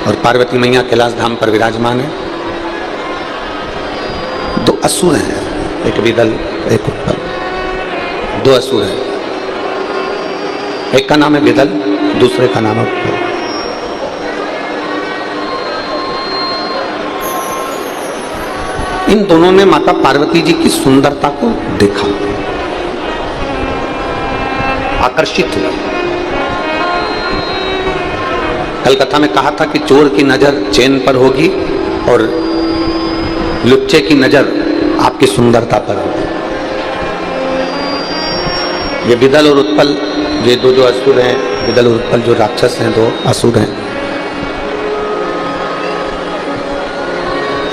और पार्वती मैया कैलाश धाम पर विराजमान है। दो असुर हैं, एक विदल एक उत्पल, दो असुर हैं। एक का नाम है विदल, दूसरे का नाम है उत्पल। इन दोनों ने माता पार्वती जी की सुंदरता को देखा, आकर्षित हुआ। कल कथा में कहा था कि चोर की नजर चैन पर होगी और लुच्चे की नजर आपकी सुंदरता पर होगी। ये विदल और उत्पल, ये दो जो असुर हैं, विदल और उत्पल जो राक्षस हैं, दो असुर हैं।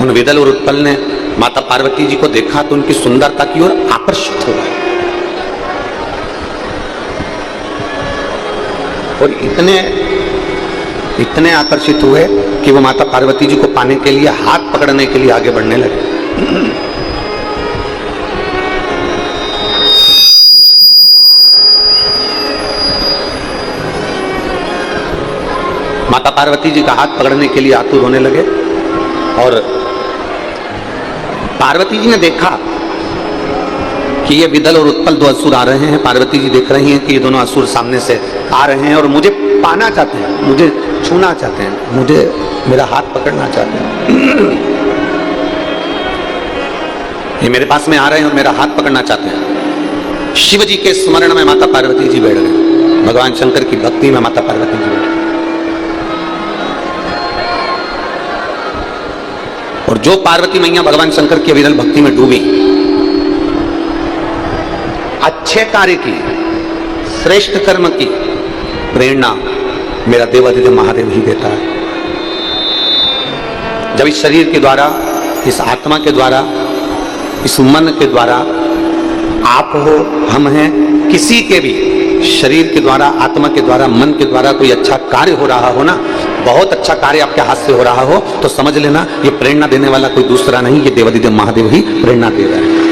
उन विदल और उत्पल ने माता पार्वती जी को देखा तो उनकी सुंदरता की ओर आकर्षित हो गए और इतने आकर्षित हुए कि वो माता पार्वती जी को पाने के लिए हाथ पकड़ने के लिए आगे बढ़ने लगे। माता पार्वती जी का हाथ पकड़ने के लिए आतुर होने लगे और पार्वती जी ने देखा कि ये विदल और उत्पल दो असुर आ रहे हैं। पार्वती जी देख रही हैं कि ये दोनों असुर सामने से आ रहे हैं और मुझे पाना चाहते हैं, मुझे छूना चाहते हैं, मुझे मेरा हाथ पकड़ना चाहते हैं। ये मेरे पास में आ रहे हैं और मेरा हाथ पकड़ना चाहते हैं। शिव जी के स्मरण में माता पार्वती जी बैठ गए, भगवान शंकर की भक्ति में माता पार्वती जी बैठ। और जो पार्वती मैया भगवान शंकर की अविरल भक्ति में डूबी, अच्छे कार्य की, श्रेष्ठ कर्म की प्रेरणा मेरा देवादिदेव महादेव ही देता है। जब इस शरीर के द्वारा, इस आत्मा के द्वारा, इस मन के द्वारा, आप हो, हम हैं, किसी के भी शरीर के द्वारा, आत्मा के द्वारा, मन के द्वारा कोई अच्छा कार्य हो रहा हो ना, बहुत अच्छा कार्य आपके हाथ से हो रहा हो, तो समझ लेना ये प्रेरणा देने वाला कोई दूसरा नहीं, ये देवादिदेव महादेव ही प्रेरणा दे रहे हैं।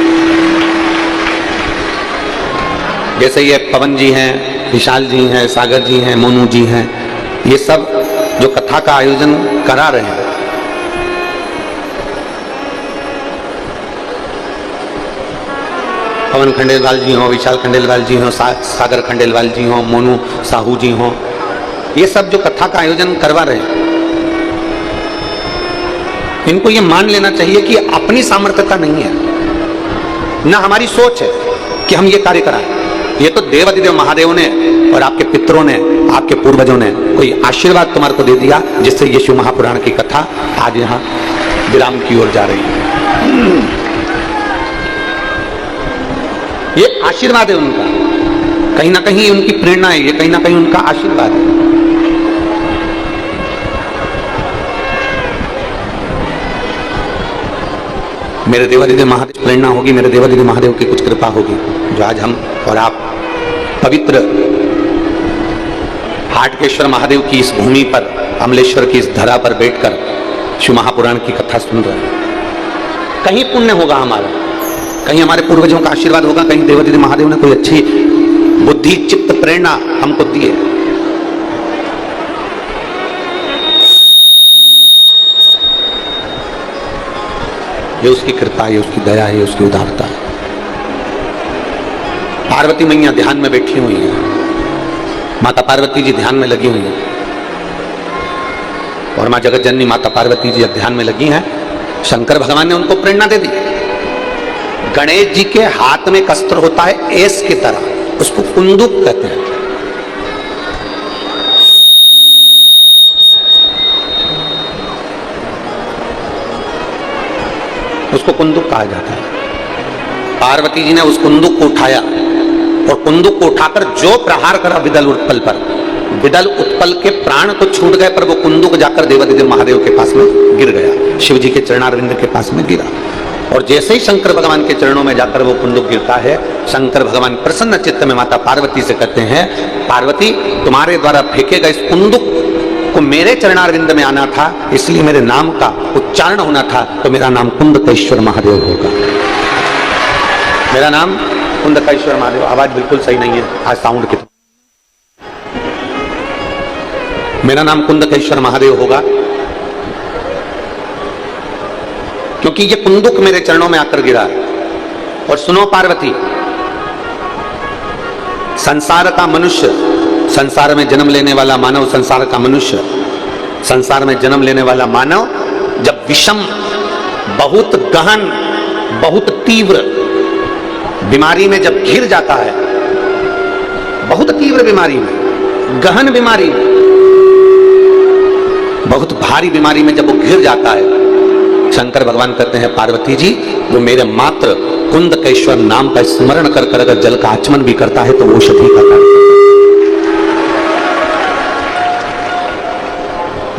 जैसे ये पवन जी हैं, विशाल जी हैं, सागर जी हैं, मोनू जी हैं, ये सब जो कथा का आयोजन करा रहे हैं, पवन खंडेलवाल जी हों, विशाल खंडेलवाल जी हों, सागर खंडेलवाल जी हों, मोनू साहू जी हों, ये सब जो कथा का आयोजन करवा रहे हैं, इनको ये मान लेना चाहिए कि अपनी सामर्थ्यता नहीं है, ना हमारी सोच है कि हम ये कार्य कराएं। ये तो देवादिदेव महादेव ने और आपके पितरों ने, आपके पूर्वजों ने कोई आशीर्वाद तुम्हारे को दे दिया, जिससे ये शिव महापुराण की कथा आज यहाँ विराम की ओर जा रही है। ये आशीर्वाद है उनका, कहीं ना कहीं उनकी प्रेरणा है, ये कहीं ना कहीं उनका आशीर्वाद है। मेरे देवादिदेव महादेव प्रेरणा होगी, मेरे देवादिदेव महादेव की कुछ कृपा होगी, जो आज हम और आप पवित्र हाटकेश्वर महादेव की इस भूमि पर, अमलेश्वर की इस धरा पर बैठकर शिव महापुराण की कथा सुन रहे हैं। कहीं पुण्य होगा हमारा, कहीं हमारे पूर्वजों का आशीर्वाद होगा, कहीं देवादिदेव महादेव ने कोई अच्छी बुद्धि, चित्त, प्रेरणा हमको दी है। ये उसकी कृपा है, उसकी दया है, उसकी उदारता है। पार्वती मैया ध्यान में बैठी हुई है, माता पार्वती जी ध्यान में लगी हुई है, और मां जगत जननी माता पार्वती जी ध्यान में लगी हैं। शंकर भगवान ने उनको प्रेरणा दे दी। गणेश जी के हाथ में एक अस्त्र होता है एस की तरह, उसको कुंदुक कहते हैं। उसको कुंदुक कहा जाता है। पार्वती जी ने उस कुंदुक को उठाया और कुंदुक को उठाकर जो प्रहार करा विदल उत्पल पर, विदल उत्पल के प्राण तो छूट गए, पर वो कुंदुक जाकर देवादिदेव महादेव के पास में गिर गया, शिव जी के चरणारविंद के पास में गिरा। और जैसे ही शंकर भगवान के चरणों में जाकर वो कुंदुक गिरता है, शंकर भगवान प्रसन्न चित्त में माता पार्वती से कहते हैं, पार्वती तुम्हारे द्वारा फेंके गए इस कुंदुक को मेरे चरणारविंद में आना था, इसलिए मेरे नाम का उच्चारण होना था, तो मेरा नाम कुंदकेश्वर महादेव होगा। मेरा नाम कुंदकेश्वर महादेव। आवाज बिल्कुल सही नहीं है आज साउंड की। मेरा नाम कुंदकेश्वर महादेव होगा। क्योंकि ये कुंदुक मेरे चरणों में आकर गिरा है। और सुनो पार्वती, संसार का मनुष्य, संसार में जन्म लेने वाला मानव, संसार का मनुष्य, संसार में जन्म लेने वाला मानव जब विषम, बहुत गहन, बहुत तीव्र बीमारी में जब घिर जाता है, बहुत तीव्र बीमारी में, गहन बीमारी में, बहुत भारी बीमारी में जब वो घिर जाता है, शंकर भगवान कहते हैं पार्वती जी, वो मेरे मात्र कुंदकेश्वर नाम का स्मरण कर कर अगर जल का आचमन भी करता है तो वो औषधि का कार्य।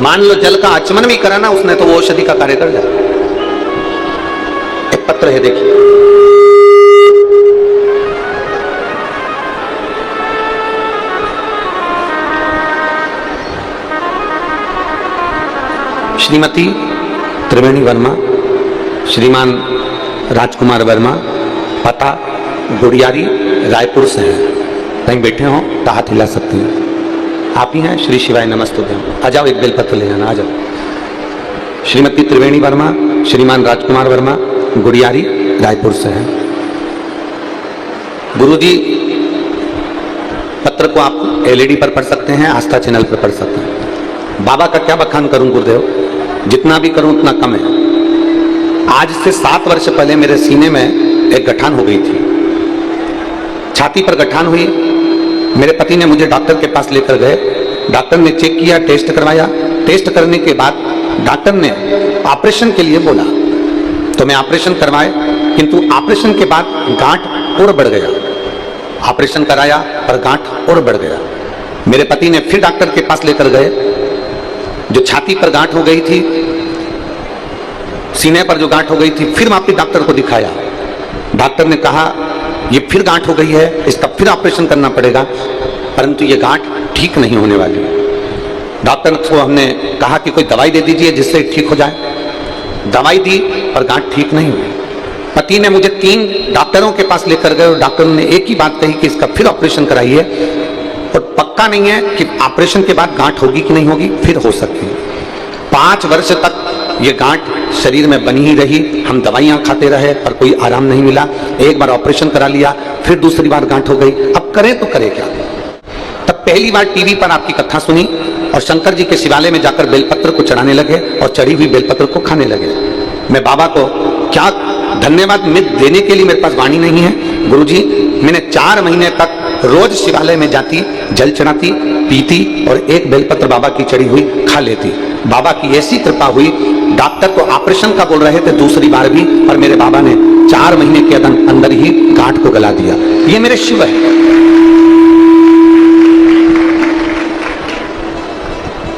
मान लो जल का आचमन भी करा ना उसने, तो वो औषधि का कार्य कर जाए। एक पत्र है, देखिए, श्रीमती त्रिवेणी वर्मा, श्रीमान राजकुमार वर्मा, पता गुड़ियारी, रायपुर से हैं। कहीं बैठे हो तो हाथ हिला सकते हैं। आप ही हैं? श्री शिवाय नमस्तुभ्यम। आ जाओ, एक बेलपत्र ले जाना, आ जाओ। श्रीमती त्रिवेणी वर्मा, श्रीमान राजकुमार वर्मा, गुड़ियारी, रायपुर से हैं। गुरुजी, पत्र को आप एलईडी पर पढ़ सकते हैं, आस्था चैनल पर पढ़ सकते हैं। बाबा का क्या बखान करूं गुरुदेव, जितना भी करूं उतना कम है। आज से 7 वर्ष पहले मेरे सीने में एक गठान हो गई थी, छाती पर गठान हुई। मेरे पति ने मुझे डॉक्टर के पास लेकर गए, डॉक्टर ने चेक किया, टेस्ट करवाया। टेस्ट करने के बाद डॉक्टर ने ऑपरेशन के लिए बोला, तो मैं ऑपरेशन करवाए, किंतु ऑपरेशन के बाद गांठ और बढ़ गया। ऑपरेशन कराया पर गांठ और बढ़ गया। मेरे पति ने फिर डॉक्टर के पास लेकर गए, जो छाती पर गांठ हो गई थी, सीने पर जो गांठ हो गई थी, फिर वापिस डॉक्टर को दिखाया। डॉक्टर ने कहा ये फिर गांठ हो गई है, इसका फिर ऑपरेशन करना पड़ेगा, परंतु ये गांठ ठीक नहीं होने वाली। डॉक्टर को हमने कहा कि कोई दवाई दे दीजिए जिससे ठीक हो जाए। दवाई दी पर गांठ ठीक नहीं हुई। पति ने मुझे 3 डॉक्टरों के पास लेकर गए और डॉक्टर ने एक ही बात कही कि इसका फिर ऑपरेशन कराइए, और पक्का नहीं है कि ऑपरेशन के बाद गांठ होगी कि नहीं होगी, फिर हो सकती है। 5 वर्ष तक ये गांठ शरीर में बनी ही रही। हम दवाइयां खाते रहे पर कोई आराम नहीं मिला। एक बार ऑपरेशन करा लिया, फिर दूसरी बार गांठ हो गई। अब करें तो करें क्या। तब पहली बार टीवी पर आपकी कथा सुनी और शंकर जी के शिवालय में जाकर बेलपत्र को चढ़ाने लगे और चढ़ी हुई बेलपत्र को खाने लगे। मैं बाबा को क्या धन्यवाद देने के लिए मेरे पास वाणी नहीं है। गुरुजी, मैंने 4 महीने तक रोज शिवालय में जाती, जल चढ़ाती, पीती और एक बेलपत्र बाबा की चढ़ी हुई खा लेती। बाबा की ऐसी कृपा हुई, डॉक्टर को ऑपरेशन का बोल रहे थे दूसरी बार भी, पर मेरे बाबा ने 4 महीने के अंदर ही गांठ को गला दिया। ये मेरे शिव है,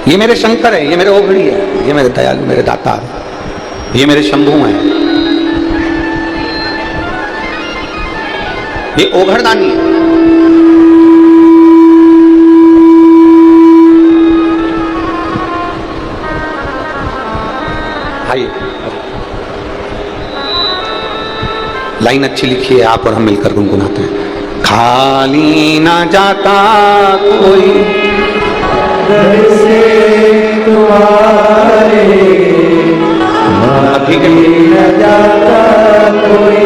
ये मेरे शंकर है, ये मेरे ओघड़ी है, ये मेरे दयालु, मेरे दाता है, ये मेरे शंभू हैं, ये ओघड़दानी है। आइए, लाइन अच्छी लिखी है, आप और हम मिलकर गुनगुनाते हैं। खाली ना जाता कोई घर से तुम्हारे, खाली ना जाता कोई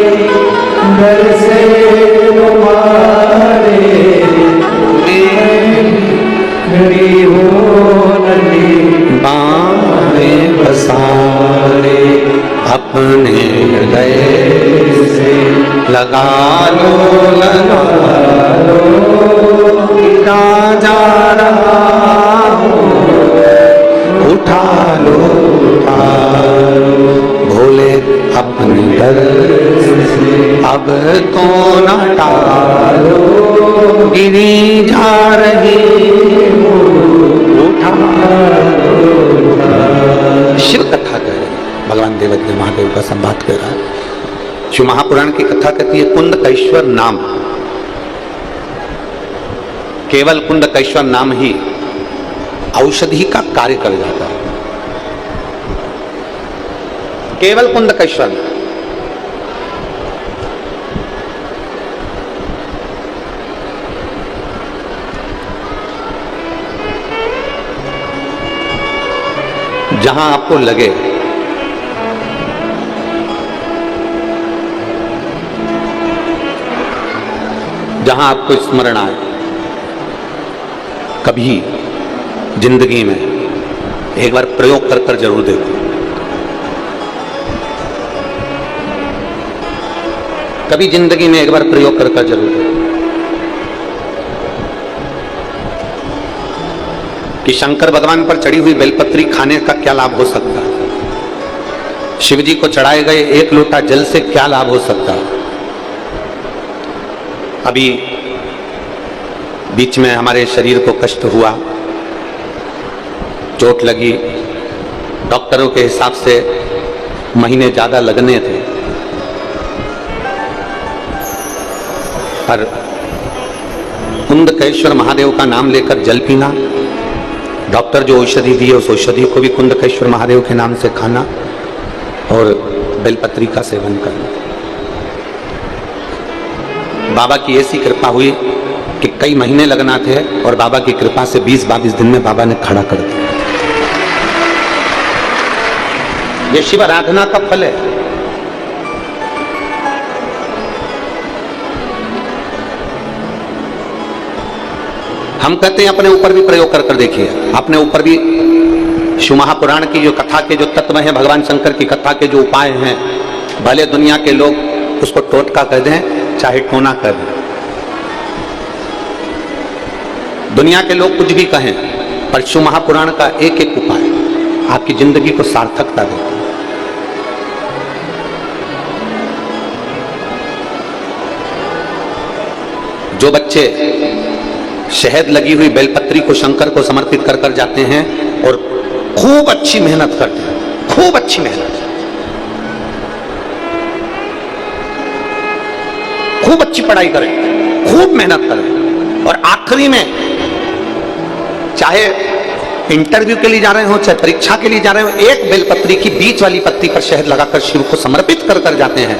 घर से तुम्हारे, खड़ी हो नदी बांधे बसारे, अपने हृदय से लगा लो जा रहा हो, उठा लो भोले अपने दर से, अब तो न टालो, गिरी जा रही उठा लो। शिव कथा कह रहे, भगवान देवज्ञ महादेव का संवाद कर रहा है। शिव महापुराण की कथा कहती है कुंदकेश्वर नाम, केवल कुंदकेश्वर नाम ही औषधि का कार्य कर जाता है। केवल कुंदकेश्वर नाम। जहां आपको लगे जहां आपको स्मरण आए, कभी जिंदगी में एक बार प्रयोग कर कर जरूर देखो। कभी जिंदगी में एक बार प्रयोग कर कर जरूर देखो कि शंकर भगवान पर चढ़ी हुई बेलपत्री खाने का क्या लाभ हो सकता है, शिव जी को चढ़ाए गए एक लोटा जल से क्या लाभ हो सकता है। अभी बीच में हमारे शरीर को कष्ट हुआ, चोट लगी, डॉक्टरों के हिसाब से महीने ज्यादा लगने थे, पर कुंदकेश्वर महादेव का नाम लेकर जल पीना, डॉक्टर जो औषधि दी है उस औषधि को भी कुंदकेश्वर महादेव के नाम से खाना और बेलपत्री का सेवन करना। बाबा की ऐसी कृपा हुई कि कई महीने लगना थे और बाबा की कृपा से 20-22 दिन में बाबा ने खड़ा कर दिया। ये शिव आराधना का फल है। हम कहते हैं अपने ऊपर भी प्रयोग कर कर देखिए, अपने ऊपर भी शिव महापुराण की जो कथा के जो तत्व हैं, भगवान शंकर की कथा के जो उपाय हैं, भले दुनिया के लोग उसको टोटका कह दें चाहे टोना कह दें, दुनिया के लोग कुछ भी कहें, पर शिव महापुराण का एक एक उपाय आपकी जिंदगी को सार्थकता देता है। जो बच्चे शहद लगी हुई बेलपत्री को शंकर को समर्पित कर कर जाते हैं और खूब अच्छी मेहनत करते हैं, खूब अच्छी मेहनत, खूब अच्छी पढ़ाई करें, खूब मेहनत करें और आखिरी में चाहे इंटरव्यू के लिए जा रहे हो चाहे परीक्षा के लिए जा रहे हो, एक बेलपत्री की बीच वाली पत्ती पर शहद लगाकर शिव को समर्पित कर कर जाते हैं।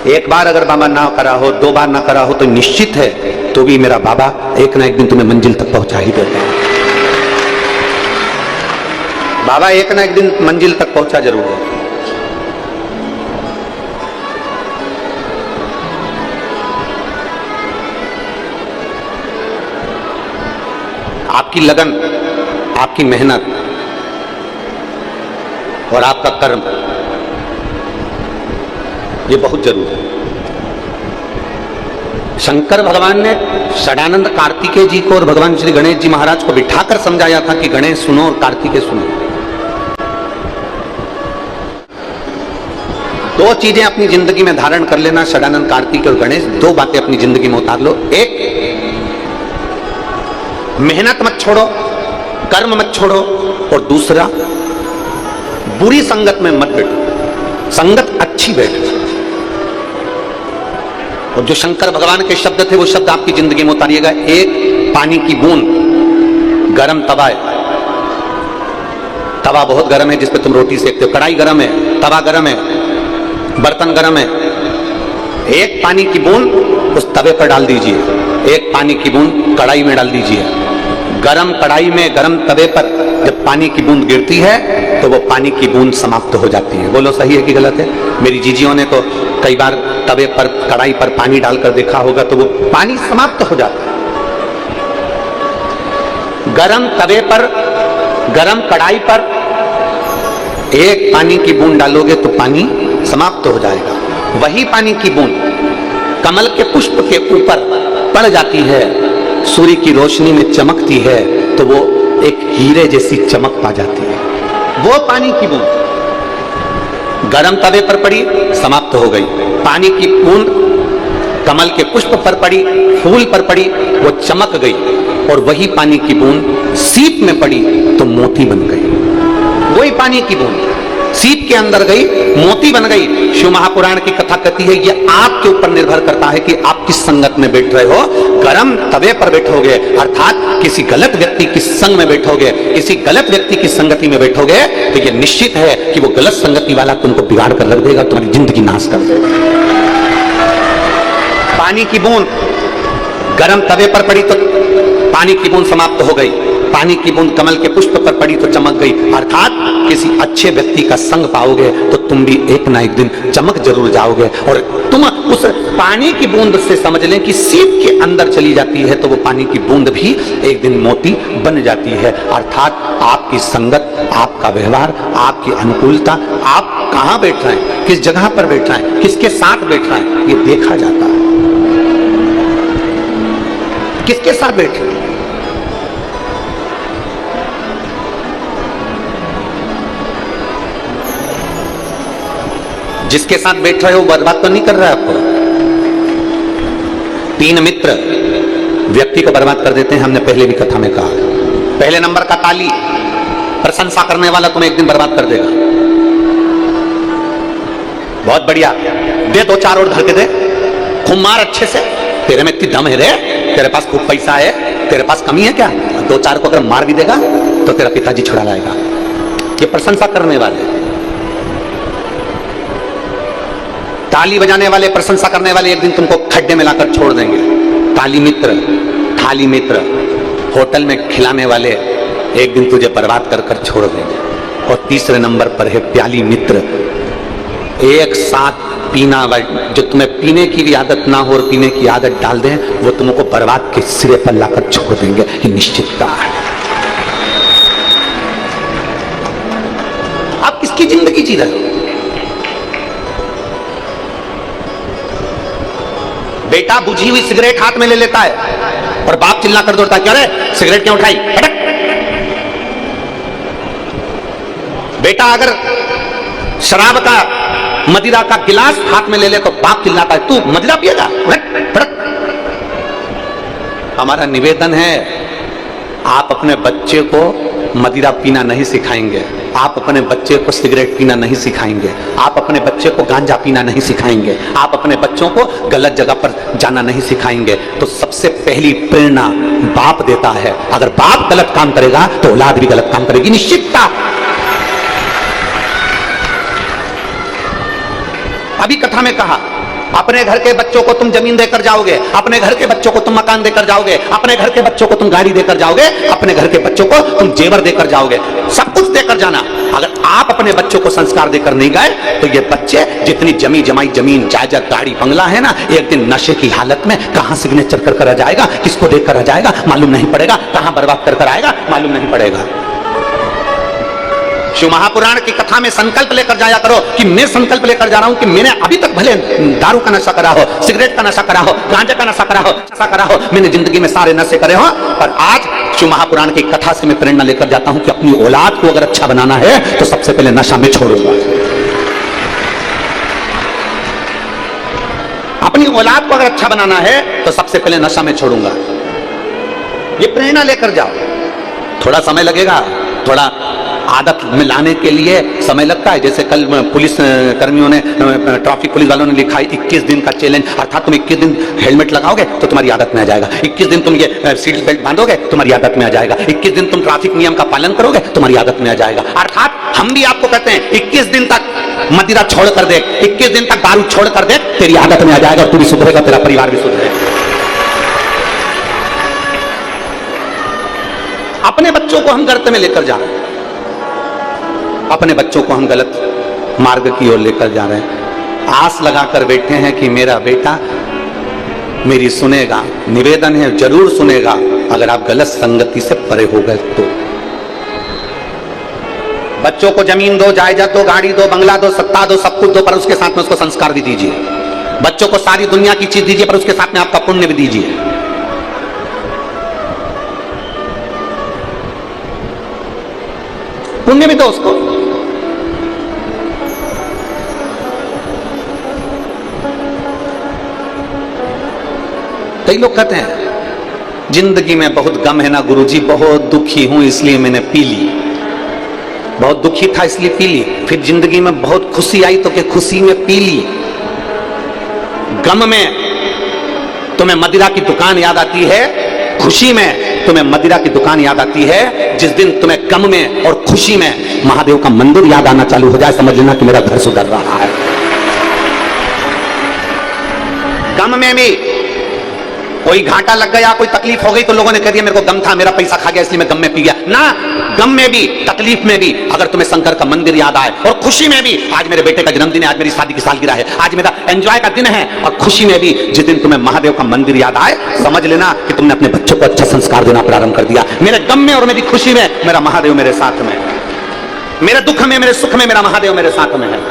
एक बार अगर बाबा ना करा हो, 2 बार ना करा हो, तो निश्चित है तो भी मेरा बाबा एक ना एक दिन तुम्हें मंजिल तक पहुंचा ही देता है। बाबा एक ना एक दिन मंजिल तक पहुंचा जरूर है। आपकी लगन, आपकी मेहनत और आपका कर्म, ये बहुत जरूरी है। शंकर भगवान ने षडानंद कार्तिकेय जी को और भगवान श्री गणेश जी महाराज को बिठाकर समझाया था कि गणेश सुनो और कार्तिकेय सुनो। 2 चीजें अपनी जिंदगी में धारण कर लेना, षडानंद कार्तिकेय और गणेश, 2 बातें अपनी जिंदगी में उतार लो। एक, मेहनत मत छोड़ो, कर्म मत छोड़ो, और दूसरा, बुरी संगत में मत बैठो, संगत अच्छी बैठो। और जो शंकर भगवान के शब्द थे वो शब्द आपकी जिंदगी में उतारिएगा। एक, पानी की बूंद, गरम तवा है, तवा बहुत गरम है जिस पे तुम रोटी सेकते हो, कढ़ाई गरम है, तवा गरम है, बर्तन गरम है, एक पानी की बूंद उस तवे पर डाल दीजिए, एक पानी की बूंद कढ़ाई में डाल दीजिए। गरम कढ़ाई में, गरम तवे पर जब पानी की बूंद गिरती है तो वो पानी की बूंद समाप्त हो जाती है। बोलो सही है कि गलत है? मेरी जीजियों ने तो कई बार तवे पर, कढ़ाई पर पानी डालकर देखा होगा तो वो पानी समाप्त हो जाता है। गरम तवे पर, गरम कढ़ाई पर एक पानी की बूंद डालोगे तो पानी समाप्त हो जाएगा। वही पानी की बूंद कमल के पुष्प के ऊपर पड़ जाती है, सूर्य की रोशनी में चमकती है तो वो एक हीरे जैसी चमक पा जाती है। वो पानी की बूंद गरम तवे पर पड़ी, समाप्त हो गई। पानी की बूंद कमल के पुष्प पर पड़ी, फूल पर पड़ी, वो चमक गई। और वही पानी की बूंद सीप में पड़ी तो मोती बन गई। वही पानी की बूंद सीप के अंदर गई, मोती बन गई। शिव महापुराण की कथा कहती है ये आपके ऊपर निर्भर करता है कि आप किस संगत में बैठ रहे हो। गरम तवे पर बैठोगे अर्थात किसी गलत व्यक्ति की संग में बैठोगे, किसी गलत व्यक्ति की संगति में बैठोगे तो ये निश्चित है कि वो गलत संगति वाला तुमको बिगाड़ कर रख देगा, तुम्हारी जिंदगी नाश कर देगा। पानी की बूंद गरम तवे पर पड़ी तो पानी की बूंद समाप्त हो गई, पानी की बूंद कमल के पुष्प पर पड़ी तो चमक गई। अर्थात किसी अच्छे व्यक्ति का संग पाओगे तो तुम भी एक ना एक दिन चमक जरूर जाओगे और तुम उस पानी की बूंद से समझ लें कि सीप के अंदर चली जाती है तो वो पानी की बूंद भी एक दिन मोती बन जाती है। अर्थात आपकी संगत, आपका व्यवहार, आपकी अनुकूलता, आप कहां बैठ रहे हैं, किस जगह पर बैठ रहे हैं, किसके साथ बैठ रहे हैं, ये देखा जाता है। किसके साथ बैठ रहे हैं? जिसके साथ बैठ रहे हो बर्बाद तो नहीं कर रहा है आपको। 3 मित्र व्यक्ति को बर्बाद कर देते हैं, हमने पहले भी कथा में कहा। पहले नंबर का ताली, प्रशंसा करने वाला तुम्हें एक दिन बर्बाद कर देगा। बहुत बढ़िया, दे 2-4 और धर के दे, खूब मार अच्छे से, तेरे में इतनी दम है रे, तेरे पास खूब पैसा है, तेरे पास कमी है क्या? 2-4 को अगर मार भी देगा तो तेरा पिताजी छुड़ा लाएगा। ये प्रशंसा करने वाले, ताली बजाने वाले, प्रशंसा करने वाले एक दिन तुमको खड्डे में लाकर छोड़ देंगे। ताली मित्र, थाली मित्र, होटल में खिलाने वाले एक दिन तुझे बर्बाद कर कर छोड़ देंगे। और तीसरे नंबर पर है प्याली मित्र, एक साथ पीना, जो तुम्हें पीने की भी आदत ना हो और पीने की आदत डाल दें, वो तुमको बर्बाद के सिरे पर लाकर छोड़ देंगे। ये निश्चितता है। आप किसकी जिंदगी जी रहे हो? बेटा बुझी हुई सिगरेट हाथ में ले लेता है और बाप चिल्ला कर दौड़ता है, क्या रे सिगरेट क्यों उठाई, हटक। बेटा अगर शराब का, मदिरा का गिलास हाथ में ले ले तो बाप चिल्लाता है, तू मदिरा पिएगा, हटक। हमारा निवेदन है, आप अपने बच्चे को मदिरा पीना नहीं सिखाएंगे, आप अपने बच्चे को सिगरेट पीना नहीं सिखाएंगे, आप अपने बच्चे को गांजा पीना नहीं सिखाएंगे, आप अपने बच्चों को गलत जगह पर जाना नहीं सिखाएंगे। तो सबसे पहली प्रेरणा बाप देता है। अगर बाप गलत काम करेगा तो औलाद भी गलत काम करेगी, निश्चितता। अभी कथा में कहा, अपने घर के बच्चों को तुम जमीन देकर जाओगे, अपने घर के बच्चों को तुम मकान देकर जाओगे, अपने घर के बच्चों को तुम गाड़ी देकर जाओगे, अपने घर के बच्चों को तुम जेवर देकर जाओगे, सब कुछ देकर जाना। अगर आप अपने बच्चों को संस्कार देकर नहीं गए तो ये बच्चे जितनी जमी जमाई जमीन जायदाद गाड़ी बंगला है ना, एक दिन नशे की हालत में कहां सिग्नेचर कर आ जाएगा, किसको देकर आ जाएगा मालूम नहीं पड़ेगा, कहां बर्बाद कर आएगा मालूम नहीं पड़ेगा। शिव महापुराण की कथा में संकल्प लेकर जाया करो कि मैं संकल्प लेकर जा रहा हूं कि मैंने अभी तक भले दारू का नशा करा हो, सिगरेट का नशा करा हो, गांजा का नशा करा हो, मैंने जिंदगी में सारे नशे करे हो, पर आज शिव महापुराण की कथा से मैं प्रेरणा लेकर जाता हूं कि अपनी औलाद को अगर अच्छा बनाना है तो सबसे पहले नशा में छोड़ूंगा। अपनी औलाद को अगर अच्छा बनाना है तो सबसे पहले नशा में छोड़ूंगा। ये प्रेरणा लेकर जाओ। थोड़ा समय लगेगा, थोड़ा आदत में लाने के लिए समय लगता है। जैसे कल पुलिस कर्मियों ने, ट्रैफिक पुलिस वालों ने लिखा है 21 दिन का चैलेंज, अर्थात तुम 21 दिन हेलमेट लगाओगे तो तुम्हारी आदत में आ जाएगा, 21 दिन तुम ये सीट बेल्ट बांधोगे तुम्हारी आदत में आ जाएगा, 21 दिन तुम ट्रैफिक नियम का पालन करोगे तुम्हारी आदत में आ जाएगा। अर्थात हम भी आपको कहते हैं 21 दिन तक मदिरा छोड़ कर दे, 21 दिन तक दारू छोड़ कर दे, तेरी आदत में आ जाएगा, तू भी सुधरेगा, तेरा परिवार भी सुधरेगा। अपने बच्चों को हम गर्त में लेकर जा रहे हैं, अपने बच्चों को हम गलत मार्ग की ओर लेकर जा रहे हैं। आस लगाकर बैठे हैं कि मेरा बेटा मेरी सुनेगा। निवेदन है, जरूर सुनेगा अगर आप गलत संगति से परे हो गए तो। बच्चों को जमीन दो, जायदाद दो, गाड़ी दो, बंगला दो, सत्ता दो, सब कुछ दो, पर उसके साथ में उसको संस्कार भी दीजिए। बच्चों को सारी दुनिया की चीज दीजिए पर उसके साथ में आपका पुण्य भी दीजिए। पुण्य भी दो उसको। कई लोग कहते हैं जिंदगी में बहुत गम है ना गुरुजी, बहुत दुखी हूं इसलिए मैंने पी ली, बहुत दुखी था इसलिए पी ली, फिर जिंदगी में बहुत खुशी आई तो क्या खुशी में पी ली। गम में तुम्हें मदिरा की दुकान याद आती है, खुशी में तुम्हें मदिरा की दुकान याद आती है। जिस दिन तुम्हें गम में और खुशी में महादेव का मंदिर याद आना चालू हो जाए, समझ लेना कि मेरा घर सुधर रहा है। गम में भी कोई घाटा लग गया, कोई तकलीफ हो गई तो लोगों ने कह दिया मेरे को गम था, मेरा पैसा खा गया इसलिए मैं गम में पी गया ना। गम में भी, तकलीफ में भी अगर तुम्हें शंकर का मंदिर याद आए, और खुशी में भी, आज मेरे बेटे का जन्मदिन है, आज मेरी शादी की सालगिरह है, आज मेरा एंजॉय का दिन है, और खुशी में भी जिस दिन तुम्हें महादेव का मंदिर याद आए, समझ लेना कि तुमने अपने बच्चों को अच्छा संस्कार देना प्रारंभ कर दिया। मेरे गम में और मेरी खुशी में मेरा महादेव मेरे साथ में, मेरे दुख में मेरे सुख में मेरा महादेव मेरे साथ में है।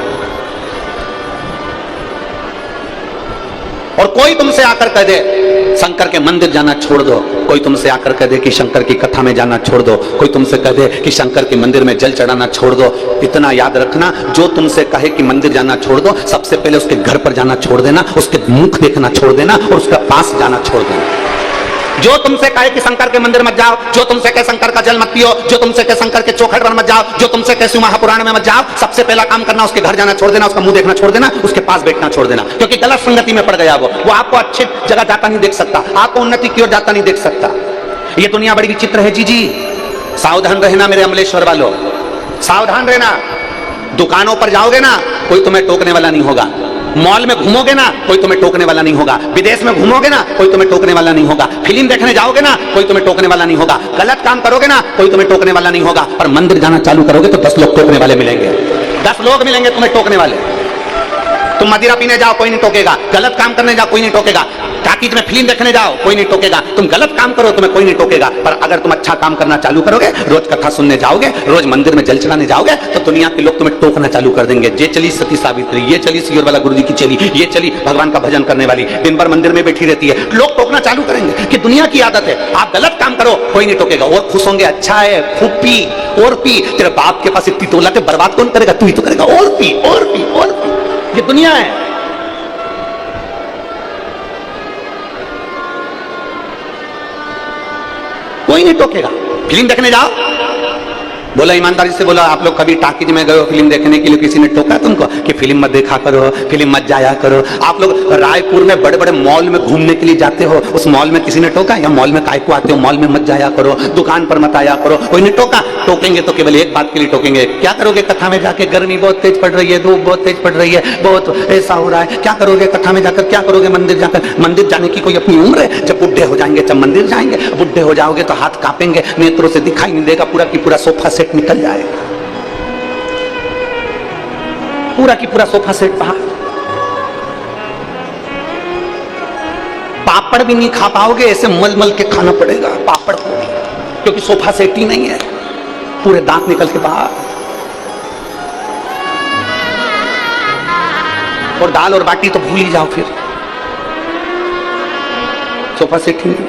और कोई तुमसे आकर कह दे शंकर के मंदिर जाना छोड़ दो, कोई तुमसे आकर कह दे कि शंकर की कथा में जाना छोड़ दो, कोई तुमसे कह दे कि शंकर के मंदिर में जल चढ़ाना छोड़ दो, इतना याद रखना, जो तुमसे कहे कि मंदिर जाना छोड़ दो, सबसे पहले उसके घर पर जाना छोड़ देना, उसके मुख देखना छोड़ देना, और उसके पास जाना छोड़ देना। जो तुमसे कहे कि शंकर के मंदिर मत जाओ, जो तुमसे कहे शंकर का जल मत पियो, जो तुमसे कहे शंकर के चौखट पर मत जाओ, जो तुमसे कहे शिव महापुराण में मत जाओ, सबसे पहला काम करना उसके घर जाना छोड़ देना, उसका मुंह देखना छोड़ देना, उसके पास बैठना छोड़ देना, क्योंकि गलत संगति में पड़ गया वो आपको अच्छी जगह जाता नहीं देख सकता, आपको उन्नति की ओर जाता नहीं देख सकता। ये दुनिया बड़ी विचित्र है जी। सावधान रहना मेरे अमलेश्वर वालों, सावधान रहना। दुकानों पर जाओगे ना, कोई तुम्हें टोकने वाला नहीं होगा। मॉल में घूमोगे ना, कोई तुम्हें टोकने वाला नहीं होगा। विदेश में घूमोगे ना, कोई तुम्हें टोकने वाला नहीं होगा। फिल्म देखने जाओगे ना, कोई तुम्हें टोकने वाला नहीं होगा। गलत काम करोगे ना, कोई तुम्हें टोकने वाला नहीं होगा। और मंदिर जाना चालू करोगे तो 10 लोग टोकने वाले मिलेंगे, 10 लोग मिलेंगे तुम्हें टोकने वाले। तुम मदिरा पीने जाओ, कोई नहीं टोकेगा। गलत काम करने जाओ, कोई नहीं टोकेगा। टाकीज में फिल्म देखने जाओ, कोई नहीं टोकेगा। तुम गलत काम करो, तुम्हें कोई नहीं टोकेगा। पर अगर तुम अच्छा काम करना चालू करोगे, रोज कथा सुनने जाओगे, रोज मंदिर में जल चढ़ाने जाओगे, तो दुनिया के लोग तुम्हें टोकना चालू कर देंगे। ये चली सती सावित्री, ये चली सियोर वाला गुरु जी की चली, ये चली भगवान का भजन करने वाली, दिन भर मंदिर में बैठी रहती है। लोग टोकना चालू करेंगे कि दुनिया की आदत है, आप गलत काम करो, कोई नहीं टोकेगा। और खुश होंगे, अच्छा है, खूब पी और पी। तेरे बाप के पास इतनी दौलत है, बर्बाद कौन करेगा? तू ही तो करेगा। और पी और पी और पी। ये दुनिया है। कोई नहीं टोकेगा। फिल्म देखने जाओ, बोला ईमानदारी से बोला, आप लोग कभी टाकीज में गए हो फिल्म देखने के लिए, किसी ने टोका तुमको कि फिल्म मत देखा करो, फिल्म मत जाया करो? आप लोग रायपुर में बड़े बड़े मॉल में घूमने के लिए जाते हो, उस मॉल में किसी ने टोका? या मॉल में काय को आते हो, मॉल में मत जाया करो, दुकान पर मत आया करो, कोई नहीं टोका? टोकेंगे तो केवल एक बात के लिए टोकेंगे, क्या करोगे कथा में जाके? गर्मी बहुत तेज पड़ रही है, धूप बहुत तेज पड़ रही है, बहुत ऐसा हो रहा है, क्या करोगे कथा में जाकर? क्या करोगे मंदिर जाकर? मंदिर जाने की कोई अपनी उम्र है? जब बुढ़े हो जाएंगे तब मंदिर जाएंगे। बुढ़े हो जाओगे तो हाथ कांपेंगे, नेत्रों से दिखाई नहीं देगा, पूरा की पूरा सोफा सेट निकल जाएगा, पूरा की पूरा सोफा सेट बाहर। पापड़ भी नहीं खा पाओगे, ऐसे मल मल के खाना पड़ेगा पापड़ को, क्योंकि सोफा सेट ही नहीं है, पूरे दांत निकल के बाहर। और दाल और बाटी तो भूल ही जाओ, फिर सोफा सेट ही नहीं,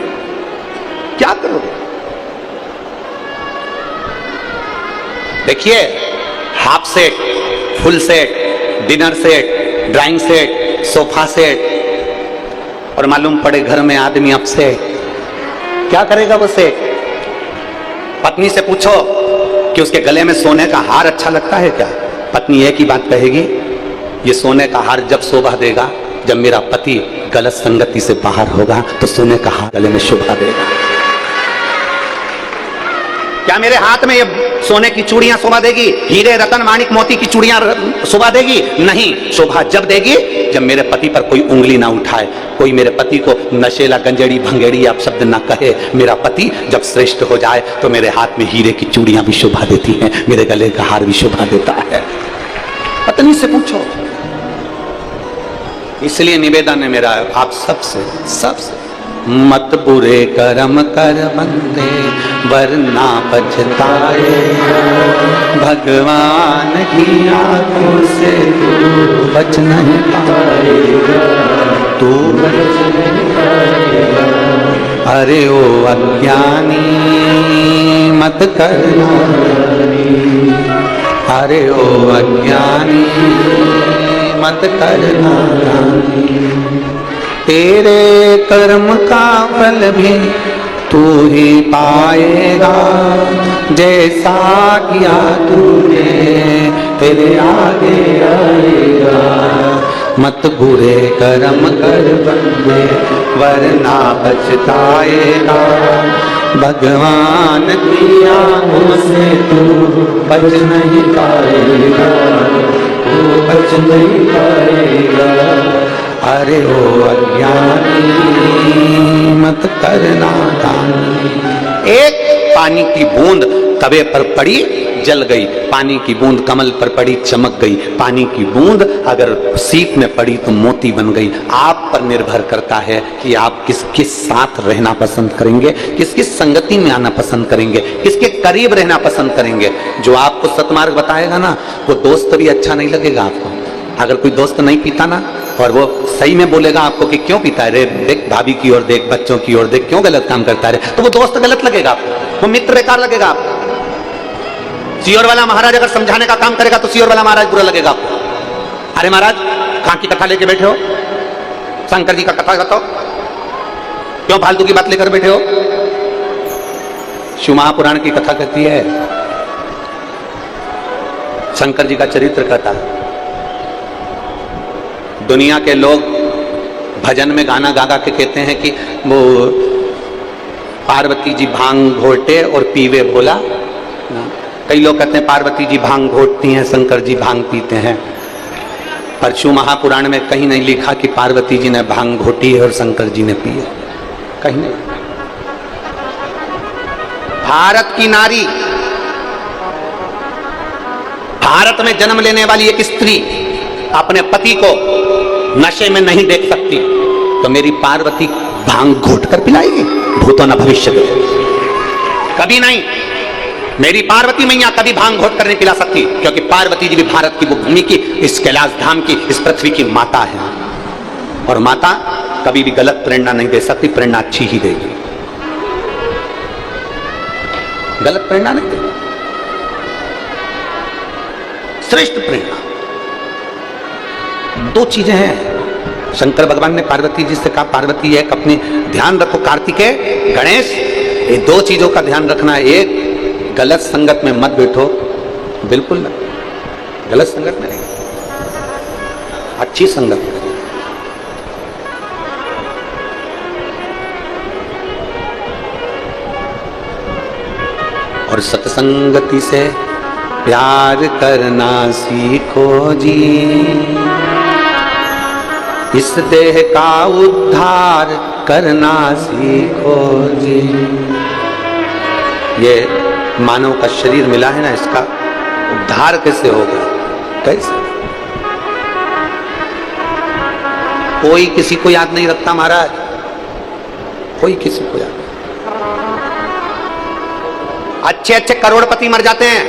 क्या करोगे? देखिए, half set, full set, dinner set, drawing set, sofa set, और मालूम पड़े घर में आदमी अपसेट, क्या करेगा वो सेट? पत्नी से पूछो कि उसके गले में सोने का हार अच्छा लगता है क्या? पत्नी एक ही बात कहेगी, ये सोने का हार जब शोभा देगा, जब मेरा पति गलत संगति से बाहर होगा तो सोने का हार गले में शोभा देगा। क्या मेरे हाथ में ये सोने की चूड़ियां शोभा देगी? हीरे रतन माणिक मोती की चूड़ियां शोभा देगी? नहीं, शोभा जब देगी जब मेरे पति पर कोई उंगली ना उठाए, कोई मेरे पति को नशेला, गंजेड़ी, भंगेड़ी आप शब्द ना कहे। मेरा पति जब श्रेष्ठ हो जाए तो मेरे हाथ में हीरे की चूड़ियां भी शोभा देती हैं, मेरे गले का हार भी शोभा देता है। पत्नी से पूछो। इसलिए निवेदन है मेरा आप सबसे मत बुरे कर्म कर बंदे वरना पछताए, भगवान की आंखों से तू बच नहीं पाएगा, तू बच नहीं पाएगा। अरे ओ अज्ञानी मत करना, अरे ओ अज्ञानी मत करना, तेरे कर्म का फल भी तू ही पाएगा, जैसा किया तूने तेरे आगे आएगा। मत बुरे कर्म कर बंदे वरना पछताएगा, भगवान की आंखों से तू बच नहीं पाएगा, तू बच नहीं पाएगा। अरे ओ अज्ञानी मत करना दानी। एक पानी की बूंद तवे पर पड़ी जल गई, पानी की बूंद कमल पर पड़ी चमक गई, पानी की बूंद अगर सीप में पड़ी तो मोती बन गई। आप पर निर्भर करता है कि आप किसके साथ रहना पसंद करेंगे, किसकी संगति में आना पसंद करेंगे, किसके करीब रहना पसंद करेंगे। जो आपको सतमार्ग बताएगा ना, वो दोस्त भी अच्छा नहीं लगेगा आपको। अगर कोई दोस्त नहीं पीता ना और वो सही में बोलेगा आपको कि क्यों पीता है रे, देख भाभी की ओर देख, बच्चों की ओर देख, क्यों गलत काम करता है, तो वो दोस्त गलत लगेगा आपको, वो मित्र बेकार लगेगा आपको। सियोर वाला महाराज अगर समझाने का काम करेगा तो सियोर वाला महाराज बुरा लगेगा आपको। अरे महाराज कहां की कथा लेके बैठे हो, शंकर जी का कथा बताओ, क्यों फालतू की बात लेकर बैठे हो। शिव महापुराण की कथा कहती है, शंकर जी का चरित्र कहता है। दुनिया के लोग भजन में गाना गा गा के कहते हैं कि वो पार्वती जी भांग घोटे और पीवे भोला। कई लोग कहते हैं पार्वती जी भांग घोटती हैं, शंकर जी भांग पीते हैं। पर शिव महापुराण में कहीं नहीं लिखा कि पार्वती जी ने भांग घोटी है और शंकर जी ने पी है, कहीं नहीं। भारत की नारी, भारत में जन्म लेने वाली एक स्त्री अपने पति को नशे में नहीं देख सकती, तो मेरी पार्वती भांग घोट कर पिलाएगी? भूतो न भविष्य दे, कभी नहीं। मेरी पार्वती मैया कभी भांग घोट कर नहीं पिला सकती, क्योंकि पार्वती जी भी भारत की भूमि की, इस कैलाश धाम की, इस पृथ्वी की माता है। और माता कभी भी गलत प्रेरणा नहीं दे सकती, प्रेरणा अच्छी ही देगी, गलत प्रेरणा नहीं देगी, श्रेष्ठ प्रेरणा। दो चीजें हैं। शंकर भगवान ने पार्वती जी से कहा, पार्वती एक अपनी ध्यान रखो, कार्तिकेय गणेश, ये दो चीजों का ध्यान रखना। एक, गलत संगत में मत बैठो, बिल्कुल ना, गलत संगत में नहीं, अच्छी संगत में। और सत्संगति से प्यार करना सीखो जी, इस देह का उद्धार करना सीखो जी। ये मानव का शरीर मिला है ना, इसका उद्धार कैसे होगा, कैसे? कोई किसी को याद नहीं रखता महाराज, कोई किसी को याद नहीं। अच्छे अच्छे करोड़पति मर जाते हैं,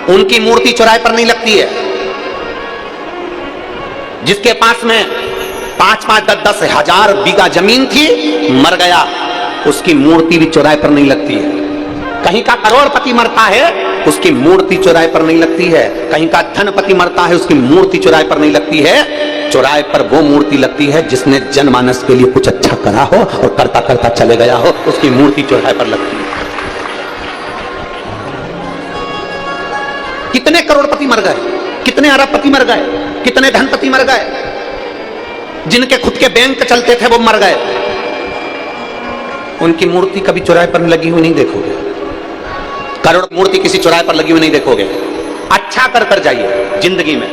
उनकी मूर्ति चौराहे पर नहीं लगती है। जिसके पास में 5-5, 10-10 हजार बीघा जमीन थी, मर गया, उसकी मूर्ति भी चौराहे पर नहीं लगती है। कहीं का करोड़पति मरता है, उसकी मूर्ति चौराहे पर नहीं लगती है। कहीं का धनपति मरता है, उसकी मूर्ति चौराहे पर नहीं लगती है। चौराहे पर वो मूर्ति लगती है जिसने जनमानस के लिए कुछ अच्छा करा हो और करता करता चले गया हो, उसकी मूर्ति चौराहे पर लगती है। कितने करोड़पति मर गए, कितने अरबपति मर गए, कितने धनपति मर गए, जिनके खुद के बैंक चलते थे वो मर गए। उनकी मूर्ति कभी चौराहे पर लगी हुई नहीं देखोगे, करोड़ मूर्ति किसी चौराहे पर लगी हुई नहीं देखोगे। अच्छा कर कर जाइए जिंदगी में,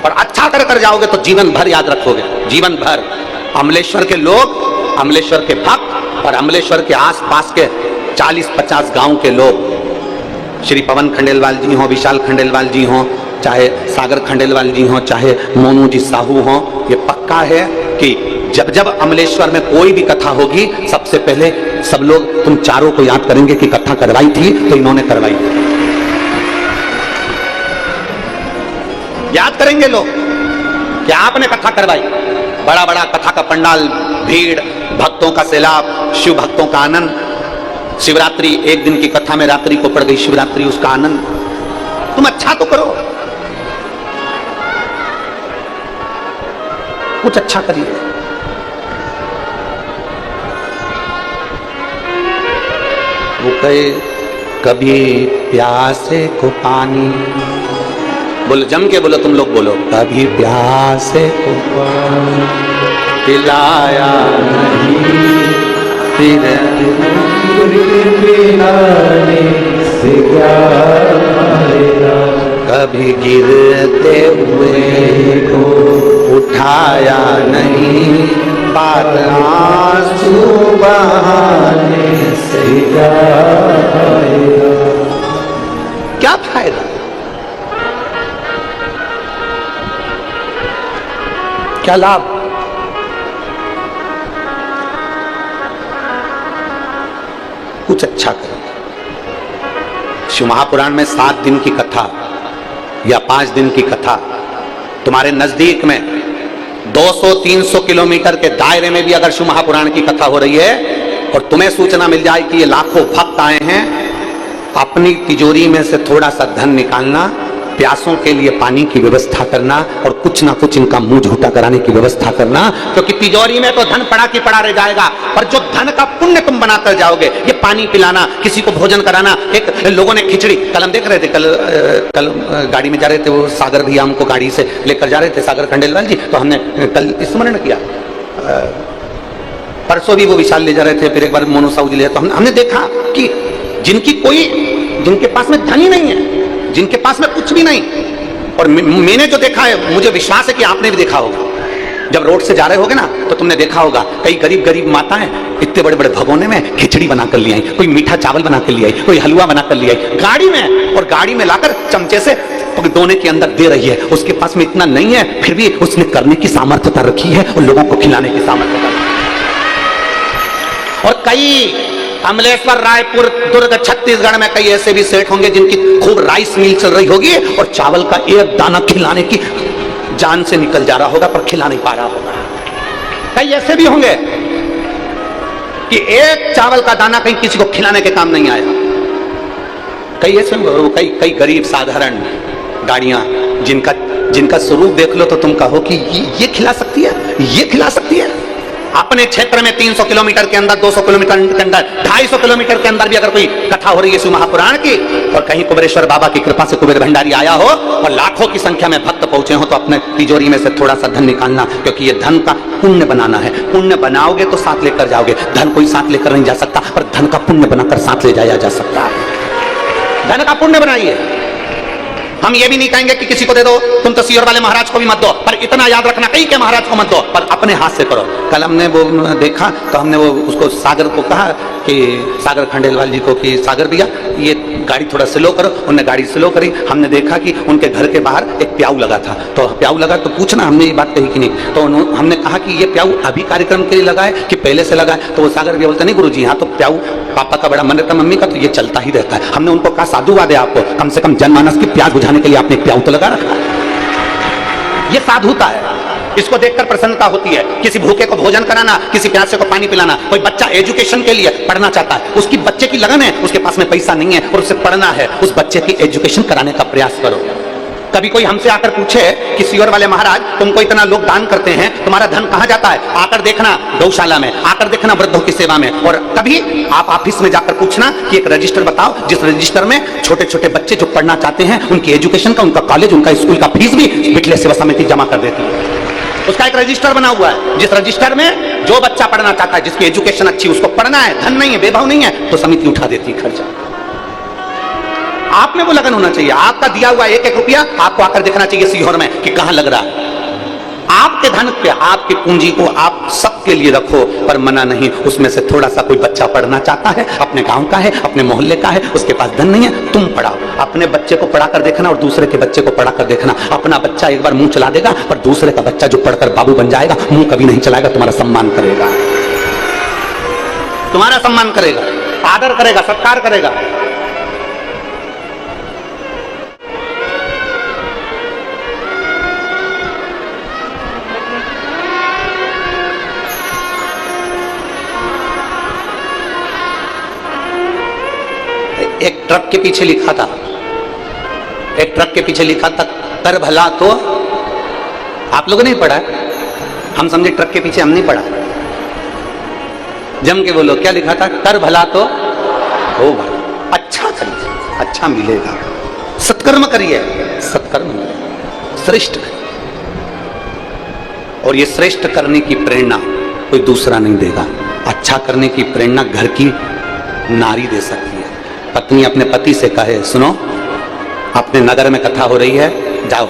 और अच्छा कर कर जाओगे तो जीवन भर याद रखोगे, जीवन भर। अमलेश्वर के लोग, अमलेश्वर के भक्त और अमलेश्वर के आसपास के 40-50 गांव के लोग, श्री पवन खंडेलवाल जी हों, विशाल खंडेलवाल जी हों, चाहे सागर खंडेलवाल जी हों, चाहे मोनू जी साहू हों, ये पक्का है कि जब जब अमलेश्वर में कोई भी कथा होगी, सबसे पहले सब लोग तुम चारों को याद करेंगे कि कथा करवाई थी तो इन्होंने करवाई थी। याद करेंगे लोग कि आपने कथा करवाई। बड़ा बड़ा कथा का पंडाल, भीड़, भक्तों का सैलाब, शिव भक्तों का आनंद। शिवरात्रि, एक दिन की कथा में रात्रि को पड़ गई शिवरात्रि, उसका आनंद। तुम अच्छा तो करो, कुछ अच्छा करिए। वो कहे कभी प्यासे को पानी, बोलो जम के बोलो, तुम लोग बोलो, कभी प्यासे को पानी पिलाया नहीं, फिर पिलाने से क्या फायदा, कभी गिरते हुए को उठा आया नहीं, बात आंसू बहाने से क्या फायदा? क्या लाभ? कुछ अच्छा करो। शिव महापुराण में 7 दिन की कथा या 5 दिन की कथा, तुम्हारे नजदीक में 200-300 किलोमीटर के दायरे में भी अगर शिव महापुराण की कथा हो रही है और तुम्हें सूचना मिल जाए कि ये लाखों भक्त आए हैं, अपनी तिजोरी में से थोड़ा सा धन निकालना, प्यासों के लिए पानी की व्यवस्था करना और कुछ ना कुछ इनका मुंह झूठा कराने की व्यवस्था करना, क्योंकि तिजोरी में तो धन पड़ा की पड़ा रह जाएगा, पर जो धन का पुण्य तुम बनाकर जाओगे, ये पानी पिलाना, किसी को भोजन कराना। एक लोगों ने खिचड़ी, कल हम देख रहे थे, कल गाड़ी में जा रहे थे, वो सागर भैया हमको गाड़ी से लेकर जा रहे थे, सागर खंडेलवाल जी, तो हमने कल स्मरण किया, परसों भी वो विशाल ले जा रहे थे, फिर एक बार मोनू साहू जी ले, तो हमने देखा कि जिनके पास में धन ही नहीं है, जिनके पास में कुछ भी नहीं, और मैंने जो देखा है, मुझे विश्वास है कि आपने भी देखा होगा, जब रोड से जा रहे होगे ना तो तुमने देखा होगा कई गरीब माताएं इतने बड़े बड़े भगोने में खिचड़ी बनाकर ले आई, कोई मीठा चावल बनाकर ले आई, कोई हलवा बनाकर ले आई गाड़ी में, और गाड़ी में लाकर चमचे से दोने के अंदर दे रही है। उसके पास में इतना नहीं है, फिर भी उसने करने की सामर्थ्यता रखी है और लोगों को खिलाने की सामर्थ्यता रखी है। और कई अमलेश्वर, रायपुर, दुर्ग, छत्तीसगढ़ में कई ऐसे भी सेठ होंगे जिनकी खूब राइस मिल चल रही होगी और चावल का एक दाना खिलाने की जान से निकल जा रहा होगा, पर खिला नहीं पा रहा होगा। कई ऐसे भी होंगे कि एक चावल का दाना कहीं किसी को खिलाने के काम नहीं आया। कई ऐसे कई गरीब साधारण गाड़ियां जिनका स्वरूप देख लो तो तुम कहो कि ये खिला सकती है, ये खिला सकती है। अपने क्षेत्र में 300 किलोमीटर के अंदर, 200 किलोमीटर के अंदर, 250 किलोमीटर के अंदर भी अगर कोई कथा हो रही है शिव महापुराण की, और कहीं कुबेरेश्वर बाबा की कृपा से कुबेर भंडारी आया हो और लाखों की संख्या में भक्त पहुंचे हो, तो अपने तिजोरी में से थोड़ा सा धन निकालना, क्योंकि ये धन का पुण्य बनाना है। पुण्य बनाओगे तो साथ लेकर जाओगे, धन कोई साथ लेकर नहीं जा सकता, पर धन का पुण्य बनाकर साथ ले जाया जा सकता है। धन का पुण्य बनाइए। हम ये भी नहीं कहेंगे कि किसी को दे दो, तुम तो सीहोर वाले महाराज को भी मत दो, पर इतना याद रखना कहीं के महाराज को मत दो, पर अपने हाथ से करो। कल हमने वो देखा तो हमने वो उसको सागर को कहा कि सागर खंडेलवाल जी को कि सागर भैया ये गाड़ी थोड़ा स्लो करो। उन्होंने गाड़ी स्लो करी। हमने देखा कि उनके घर के बाहर एक प्याऊ लगा था, तो प्याऊ लगा तो पूछना हमने ये बात कही कि नहीं, तो हमने कहा कि ये प्याऊ अभी कार्यक्रम के लिए लगा है कि पहले से लगा है, तो वो सागर भैया बोलते नहीं गुरुजी, यहाँ तो प्याऊ पापा का बड़ा मन रहता, मम्मी का, तो ये चलता ही रहता है। हमने उनको कहा साधुवाद है आपको, कम से कम जनमानस की प्यास बुझाने के लिए आपने प्याऊ तो लगा रखा है। ये साधुता है, इसको देखकर प्रसन्नता होती है। किसी भूखे को भोजन कराना, किसी प्यासे को पानी पिलाना। कोई बच्चा एजुकेशन के लिए पढ़ना चाहता है, उसकी बच्चे की लगन है, उसके पास में पैसा नहीं है और उसे पढ़ना है, उस बच्चे की एजुकेशन कराने का प्रयास करो। कभी कोई हमसे आकर पूछे कि सीहोर वाले महाराज तुमको इतना लोग दान करते हैं, तुम्हारा धन कहां जाता है, आकर देखना गौशाला में, आकर देखना वृद्धों की सेवा में। और कभी आप ऑफिस में जाकर पूछना कि एक रजिस्टर बताओ जिस रजिस्टर में छोटे छोटे बच्चे जो पढ़ना चाहते हैं उनकी एजुकेशन का, उनका कॉलेज, उनका स्कूल का फीस भी बिटले सेवा समिति जमा कर देती है। उसका एक रजिस्टर बना हुआ है, जिस रजिस्टर में जो बच्चा पढ़ना चाहता है, जिसकी एजुकेशन अच्छी, उसको पढ़ना है, धन नहीं है, बेभाव नहीं है, तो समिति उठा देती है खर्चा। आप में वो लगन होना चाहिए। आपका दिया हुआ एक एक रुपया आपको आकर देखना चाहिए सीहोर में कि कहां लग रहा है। आपके धन पे, आपकी पूंजी को आप सबके लिए रखो, पर मना नहीं। उसमें से थोड़ा सा कोई बच्चा पढ़ना चाहता है, अपने गांव का है, अपने मोहल्ले का है, उसके पास धन नहीं है, तुम पढ़ाओ। अपने बच्चे को पढ़ा कर देखना और दूसरे के बच्चे को पढ़ा कर देखना। अपना बच्चा एक बार मुंह चला देगा, पर दूसरे का बच्चा जो पढ़कर बाबू बन जाएगा, मुंह कभी नहीं चलाएगा, तुम्हारा सम्मान करेगा, तुम्हारा सम्मान करेगा, आदर करेगा, सत्कार करेगा। एक ट्रक के पीछे लिखा था, एक ट्रक के पीछे लिखा था कर भला तो। आप लोगों ने पढ़ा है, हम समझे ट्रक के पीछे, हम नहीं पढ़ा। जम के बोलो क्या लिखा था, कर भला तो होगा, अच्छा करिए, अच्छा मिलेगा, सत्कर्म करिए, सत्कर्म श्रेष्ठ। और ये श्रेष्ठ करने की प्रेरणा कोई दूसरा नहीं देगा। अच्छा करने की प्रेरणा घर की नारी दे सकती है। पत्नी अपने पति से कहे, सुनो अपने नगर में कथा हो रही है, जाओ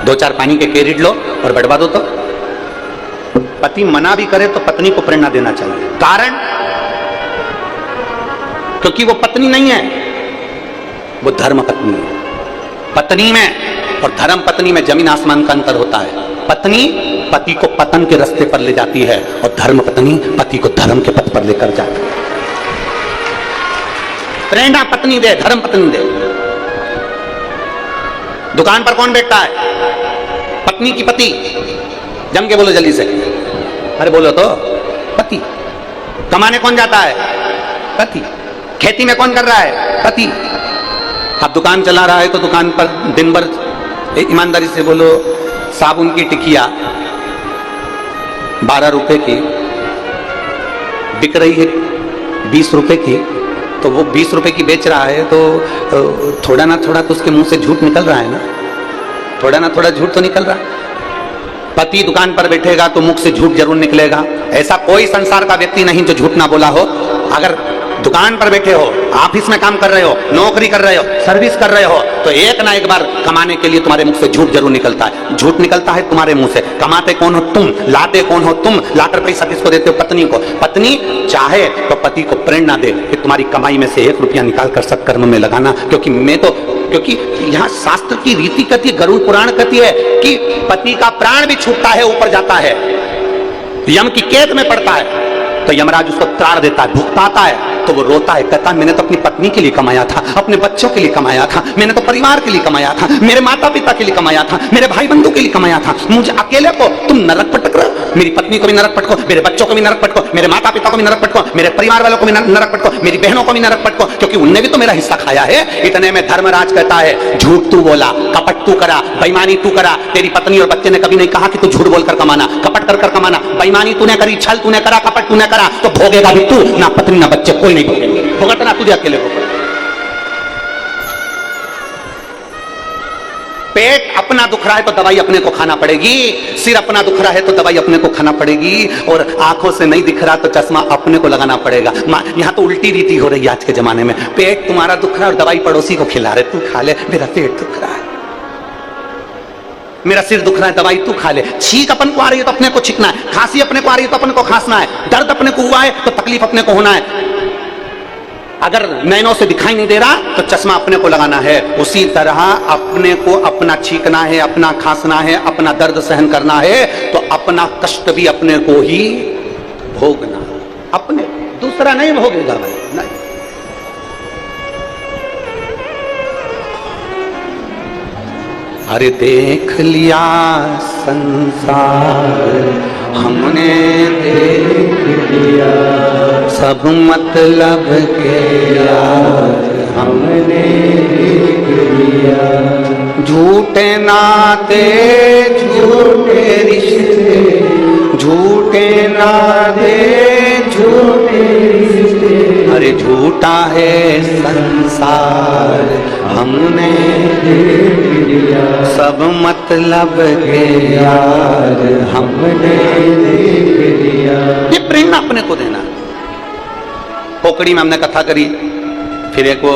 2-4 पानी के कैरेट लो और बैठवा दो, तो पति मना भी करे तो पत्नी को प्रेरणा देना चाहिए। कारण, क्योंकि वो पत्नी नहीं है, वो धर्म पत्नी है। पत्नी में और धर्म पत्नी में जमीन आसमान का अंतर होता है। पत्नी पति को पतन के रास्ते पर ले जाती है और धर्म पत्नी पति को धर्म के पथ पर लेकर जाती है। प्रेरणा पत्नी दे, धर्म पत्नी दे। दुकान पर कौन बैठता है? पत्नी की पति। जम के बोलो जल्दी से, अरे बोलो तो। पति। कमाने कौन जाता है? पति। खेती में कौन कर रहा है? पति। अब दुकान चला रहा है तो दुकान पर दिन भर, ईमानदारी से बोलो, साबुन की टिकिया 12 रुपए की बिक रही है 20 रुपए की, तो वो 20 रुपए की बेच रहा है तो थोड़ा ना थोड़ा तो उसके मुंह से झूठ निकल रहा है ना, थोड़ा ना थोड़ा झूठ तो निकल रहा है। पति दुकान पर बैठेगा तो मुख से झूठ जरूर निकलेगा। ऐसा कोई संसार का व्यक्ति नहीं जो झूठ ना बोला हो। अगर दुकान पर बैठे हो, ऑफिस में काम कर रहे हो, नौकरी कर रहे हो, सर्विस कर रहे हो, तो एक ना एक बार कमाने के लिए तुम्हारे मुख से झूठ जरूर निकलता है। झूठ निकलता है तुम्हारे मुंह से। कमाते कौन हो? तुम। लाते कौन हो? तुम। लाकर पैसा किसको देते हो? पत्नी को। पत्नी चाहे तो पति को प्रेरणा दे कि तुम्हारी कमाई में से 1 रुपया निकाल कर सत्कर्म में लगाना, क्योंकि यहाँ शास्त्र की रीति कहती है, गरुड़ पुराण कहती है कि पति का प्राण भी छूटता है, ऊपर जाता है, यम की कैद में पड़ता है, तो यमराज उसको त्राण देता है, भुगताता है, तो वो रोता है, कहता है मैंने तो अपनी पत्नी के लिए कमाया था, अपने बच्चों के लिए कमाया था, मैंने तो परिवार के लिए कमाया था, मेरे माता पिता के लिए कमाया था, मेरे भाई बंधु के लिए कमाया था, मुझे अकेले को तुम नरक पटक रहे हो। मेरी पत्नी को भी नरक पटको, मेरे बच्चों को भी नरक पटको, मेरे माता पिता को भी नरक पटको, मेरे परिवार वालों को भी नरक पटको, मेरी बहनों को भी नरक पटको, क्योंकि उनने भी तो मेरा हिस्सा खाया है। इतने में धर्मराज कहता है, झूठ तू बोला, कपट तू करा, बेईमानी तू करा। तेरी पत्नी और बच्चे ने कभी नहीं कहा कि तू झूठ बोलकर कमाना, कपट कर कमाना। बेईमानी तूने करी, छल तूने करा, कपट तूने करा, तो भोगेगा भी तू, ना पत्नी ना बच्चे, कोई नहीं भोगेंगे। भुगतना तुझे अकेले को। पेट अपना दुख रहा है तो दवाई अपने को खाना पड़ेगी, सिर अपना दुख रहा है तो दवाई अपने को खाना पड़ेगी, और आंखों से नहीं दिख रहा तो चश्मा अपने को लगाना पड़ेगा। यहां तो उल्टी रीति हो रही है आज के जमाने में। पेट तुम्हारा दुख रहा है और दवाई पड़ोसी को खिला रहे, तू खा ले, मेरा पेट दुख रहा है, मेरा सिर दुख रहा है, दवाई तू खा ले। छींक अपन को आ रही है तो अपने को छींकना है, खांसी अपने को आ रही है तो अपने को खांसना है, दर्द अपने को हुआ है तो तकलीफ अपने को होना है। अगर नैनों से दिखाई नहीं दे रहा तो चश्मा अपने को लगाना है। उसी तरह अपने को अपना छींकना है, अपना खांसना है, अपना दर्द सहन करना है, तो अपना कष्ट भी अपने को ही भोगना, अपने, दूसरा नहीं भोगेगा भाई, नहीं। अरे देख लिया संसार हमने, देख लिया सब मतलब के यार हमने देख लिया। झूठे नाते झूठे रिश्ते, झूठे नाते झूठे रिश्ते, अरे झूठा है संसार हमने देख लिया सब मतलब के यार हमने देख लिया। ये प्रेरणा अपने को देना। पोकड़ी में हमने कथा करी, फिर एक वो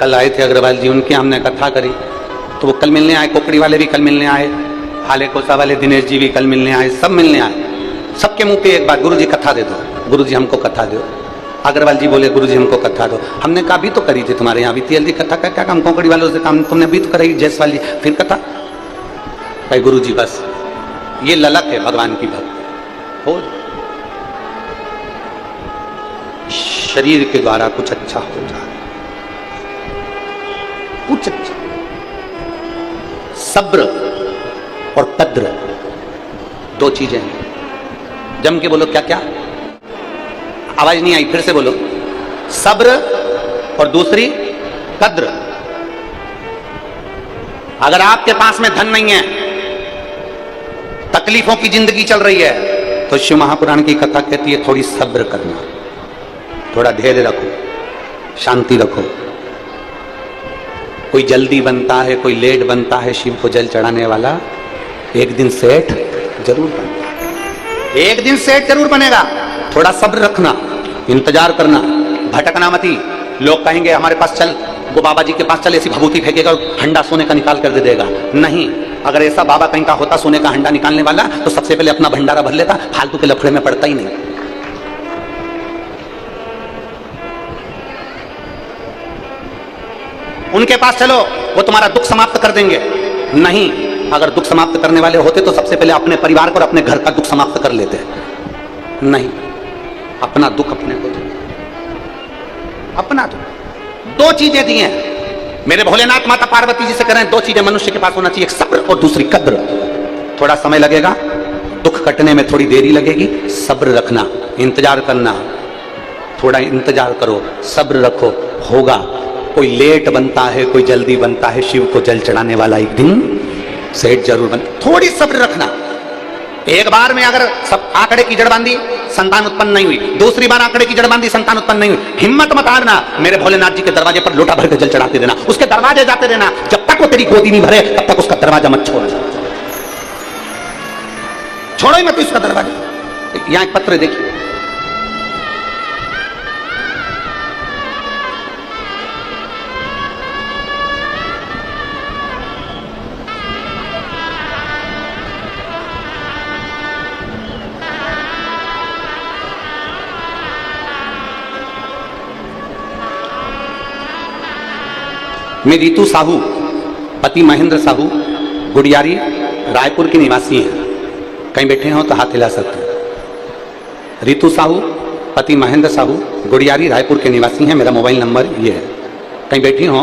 कल आए थे अग्रवाल जी, उनकी हमने कथा करी, तो वो कल मिलने आए, कोकड़ी वाले भी कल मिलने आए, हाले कोसा वाले दिनेश जी भी कल मिलने आए, सब मिलने आए। सबके मुंह पे एक बात, गुरु जी कथा दे दो, गुरु जी हमको कथा दो। अग्रवाल जी बोले गुरु जी हमको कथा दो। हमने कहा भी तो करी थी तुम्हारे यहाँ भी, तेल कथा का क्या काम, कोकड़ी वालों से काम तुमने भी तो कराई, जयसवाल जी, फिर कथा। भाई गुरु जी बस ये ललक है भगवान की भक्त हो, शरीर के द्वारा कुछ अच्छा हो जाए, कुछ अच्छा। सब्र और कद्र 2 चीजें हैं। जम के बोलो क्या क्या, आवाज नहीं आई, फिर से बोलो। सब्र और दूसरी कद्र। अगर आपके पास में धन नहीं है, तकलीफों की जिंदगी चल रही है, तो शिव महापुराण की कथा कहती है थोड़ी सब्र करना, थोड़ा धैर्य रखो, शांति रखो। कोई जल्दी बनता है, कोई लेट बनता है, शिव को जल चढ़ाने वाला एक दिन सेठ जरूर बनता है, एक दिन सेठ जरूर बनेगा। थोड़ा सब्र रखना, इंतजार करना, भटकना मती। लोग कहेंगे हमारे पास चल, वो बाबा जी के पास चल, ऐसी भभूति फेंकेगा, हंडा सोने का निकाल कर दे देगा। नहीं, अगर ऐसा बाबा कहीं का होता सोने का हंडा निकालने वाला तो सबसे पहले अपना भंडारा भर लेता, फालतू के लफड़े में पड़ता ही नहीं। उनके पास चलो, वो तुम्हारा दुख समाप्त कर देंगे। नहीं, अगर दुख समाप्त करने वाले होते तो सबसे पहले अपने परिवार को और अपने घर का दुख समाप्त कर लेते। नहीं, अपना दुख अपने को दो, अपना दुख। दो चीजें दी हैं मेरे भोलेनाथ माता पार्वती जी से करें, दो चीजें मनुष्य के पास होना चाहिए, एक सब्र और दूसरी कद्र। थोड़ा समय लगेगा, दुख कटने में थोड़ी देरी लगेगी, सब्र रखना, इंतजार करना, थोड़ा इंतजार करो, सब्र रखो, होगा। कोई लेट बनता है, कोई जल्दी बनता है, शिव को जल चढ़ाने वाला एक दिन सेठ जरूर बन। थोड़ी सब्र रखना। एक बार में अगर सब आंकड़े की जड़ बांधी, संतान उत्पन्न नहीं हुई, दूसरी बार आंकड़े की जड़ बांधी, संतान उत्पन्न नहीं हुई, हिम्मत मत हारना। मेरे भोलेनाथ जी के दरवाजे पर लोटा भर के जल चढ़ाते रहना, उसके दरवाजे जाते रहना, जब तक वो तेरी गोदी नहीं भरे तब तक उसका दरवाजा मत छोड़, छोड़ो ही मत उसका दरवाजा। यहां एक पत्र देखिए, मैं रीतू साहू, पति महेंद्र साहू, गुड़ियारी, रायपुर की निवासी हैं। कहीं बैठे हो तो हाथ हिला सकते हैं। रीतू साहू, पति महेंद्र साहू, गुड़ियारी, रायपुर के निवासी हैं। मेरा मोबाइल नंबर ये है, कहीं बैठी हो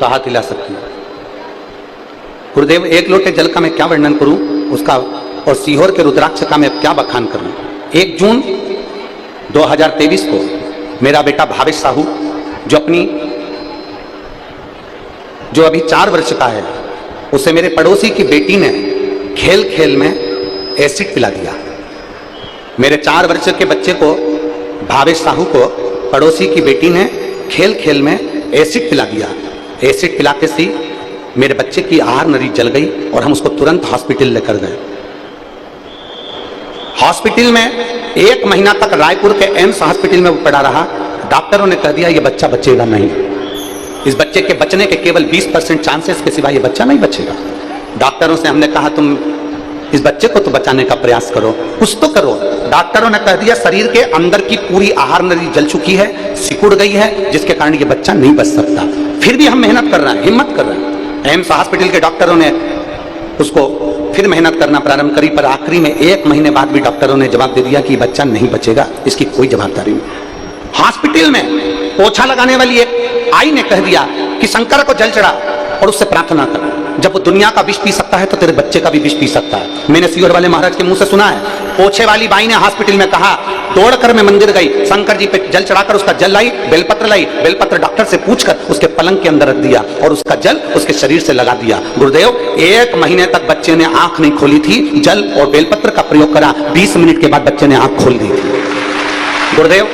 तो हाथ हिला सकते हैं। गुरुदेव, एक लोटे जल का मैं क्या वर्णन करूं उसका, और सीहोर के रुद्राक्ष का मैं क्या बखान करूं। 1 जून 2023 को मेरा बेटा भावेश साहू, जो अभी 4 वर्ष का है, उसे मेरे पड़ोसी की बेटी ने खेल खेल में एसिड पिला दिया। मेरे 4 वर्ष के बच्चे को, भावेश साहू को, पड़ोसी की बेटी ने खेल खेल में एसिड पिला दिया। एसिड पिलाते से मेरे बच्चे की आहार नली जल गई और हम उसको तुरंत हॉस्पिटल लेकर गए। हॉस्पिटल में 1 महीना तक रायपुर के एम्स हॉस्पिटल में वो पड़ा रहा। डॉक्टरों ने कह दिया ये बच्चा बचेगा नहीं, इस बच्चे के बचने के केवल 20% चांसेस के सिवा ये बच्चा नहीं बचेगा। डॉक्टरों से हमने कहा तुम इस बच्चे को तो बचाने का प्रयास करो, कुछ तो करो। डॉक्टरों ने कह दिया शरीर के अंदर की पूरी आहार नली जल चुकी है, सिकुड़ गई है, जिसके कारण ये बच्चा नहीं बच सकता। फिर भी हम मेहनत कर रहे हैं, हिम्मत कर रहे हैं। एम्स हॉस्पिटल के डॉक्टरों ने उसको फिर मेहनत करना प्रारंभ करी, पर आखिरी में 1 महीने बाद भी डॉक्टरों ने जवाब दे दिया कि बच्चा नहीं बचेगा, इसकी कोई जवाबदारी नहीं। हॉस्पिटल में पोछा लगाने वाली एक आई ने कह दिया कि शंकर को जल चढ़ा और उससे प्रार्थना कर, जब वो दुनिया का विष पी सकता है तो तेरे बच्चे का भी विष पी सकता है। मैंने सीहोर वाले महाराज के मुंह से सुना है। पोछे वाली बाई ने हॉस्पिटल में कहा, दौड़कर मैं मंदिर गई, शंकर जी पे जल चढ़ाकर उसका जल लाई, बेलपत्र लाई, बेलपत्र डॉक्टर से पूछकर उसके पलंग के अंदर रख दिया और उसका जल उसके शरीर से लगा दिया। गुरुदेव, 1 महीने तक बच्चे ने आंख नहीं खोली थी, जल और बेलपत्र का प्रयोग करा, 20 मिनट के बाद बच्चे ने आंख खोल दी थी। गुरुदेव,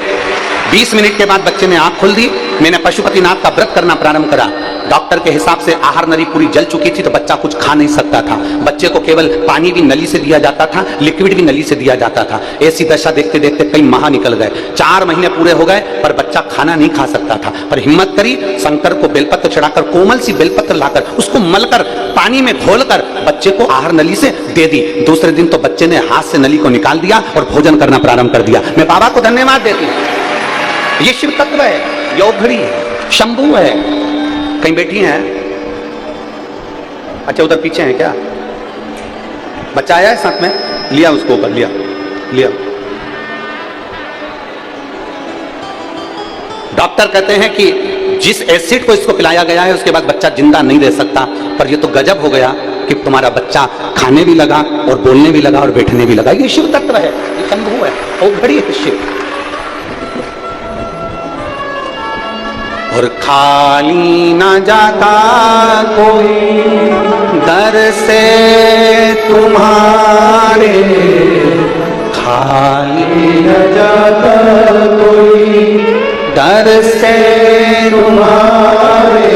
20 मिनट के बाद बच्चे ने आंख खोल दी। मैंने पशुपतिनाथ का व्रत करना प्रारंभ करा। डॉक्टर के हिसाब से आहार नली पूरी जल चुकी थी तो बच्चा कुछ खा नहीं सकता था। बच्चे को केवल पानी भी नली से दिया जाता था, लिक्विड भी नली से दिया जाता था। ऐसी दशा देखते देखते कई माह निकल गए, 4 महीने पूरे हो गए, पर बच्चा खाना नहीं खा सकता था। पर हिम्मत करी, शंकर को बेलपत्र चढ़ाकर, कोमल सी बेलपत्र लाकर उसको मलकर पानी में घोलकर बच्चे को आहार नली से दे दी। दूसरे दिन तो बच्चे ने हाथ से नली को निकाल दिया और भोजन करना प्रारंभ कर दिया। मैं बाबा को धन्यवाद देती हूँ। ये शिव तत्व है, योगघड़ी है, शंभू है। कहीं बैठी हैं? अच्छा, उधर पीछे है क्या? बच्चा आया है साथ में? लिया उसको ऊपर, लिया लिया। डॉक्टर कहते हैं कि जिस एसिड को इसको पिलाया गया है उसके बाद बच्चा जिंदा नहीं रह सकता। पर ये तो गजब हो गया कि तुम्हारा बच्चा खाने भी लगा और बोलने भी लगा और बैठने भी लगा। ये शिव तत्व है, ये शंभू है, योगघड़ी है शिव। और खाली न जाता कोई दर से तुम्हारे, खाली न जाता कोई दर से तुम्हारे,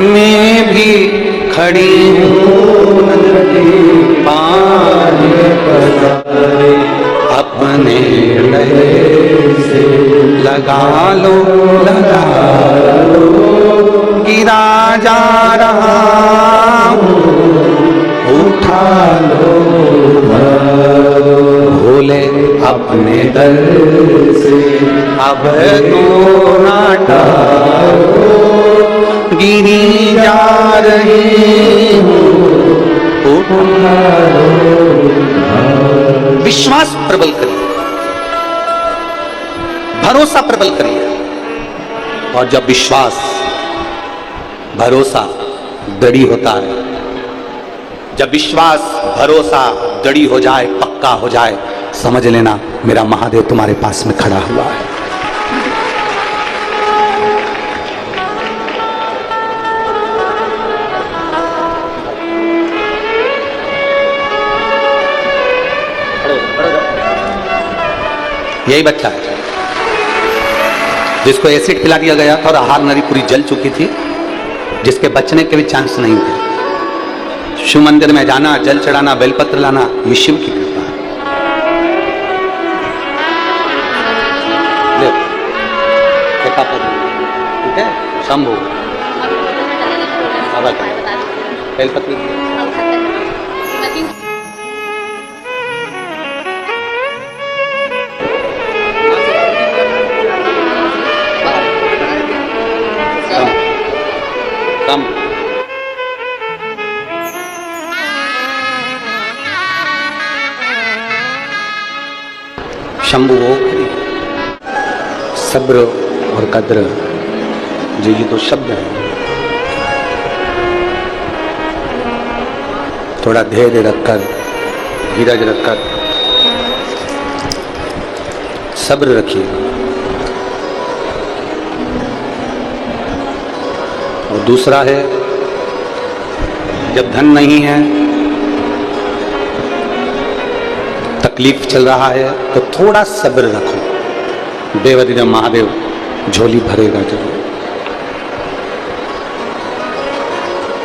मैं भी खड़ी हूँ पानी पसारे, अपने गले से लगा लो, लगा लो, गिरा जा रहा हूँ लो भोले अपने दर से अब तो ना टालो, गिरी जा रही हूँ उठा लो। विश्वास प्रबल करिए, भरोसा प्रबल करिए, और जब विश्वास भरोसा दृढ़ होता है, जब विश्वास भरोसा दृढ़ हो जाए, पक्का हो जाए, समझ लेना मेरा महादेव तुम्हारे पास में खड़ा हुआ है। यही बच्चा है जिसको एसिड पिला दिया गया था और आहार नली पूरी जल चुकी थी, जिसके बचने के भी चांस नहीं थे। शिव मंदिर में जाना, जल चढ़ाना, बेलपत्र लाना, ये शिव की कृपा है। ठीक है, शंभू बेलपत्र कम। शंभु वो सब्र और कद्र, जी ये तो शब्द है। थोड़ा धैर्य रखकर, धीरज रखकर, सब्र रखिए। और दूसरा है, जब धन नहीं है, तकलीफ चल रहा है, तो थोड़ा सब्र रखो। देवाधिदेव महादेव झोली भरेगा जरूर।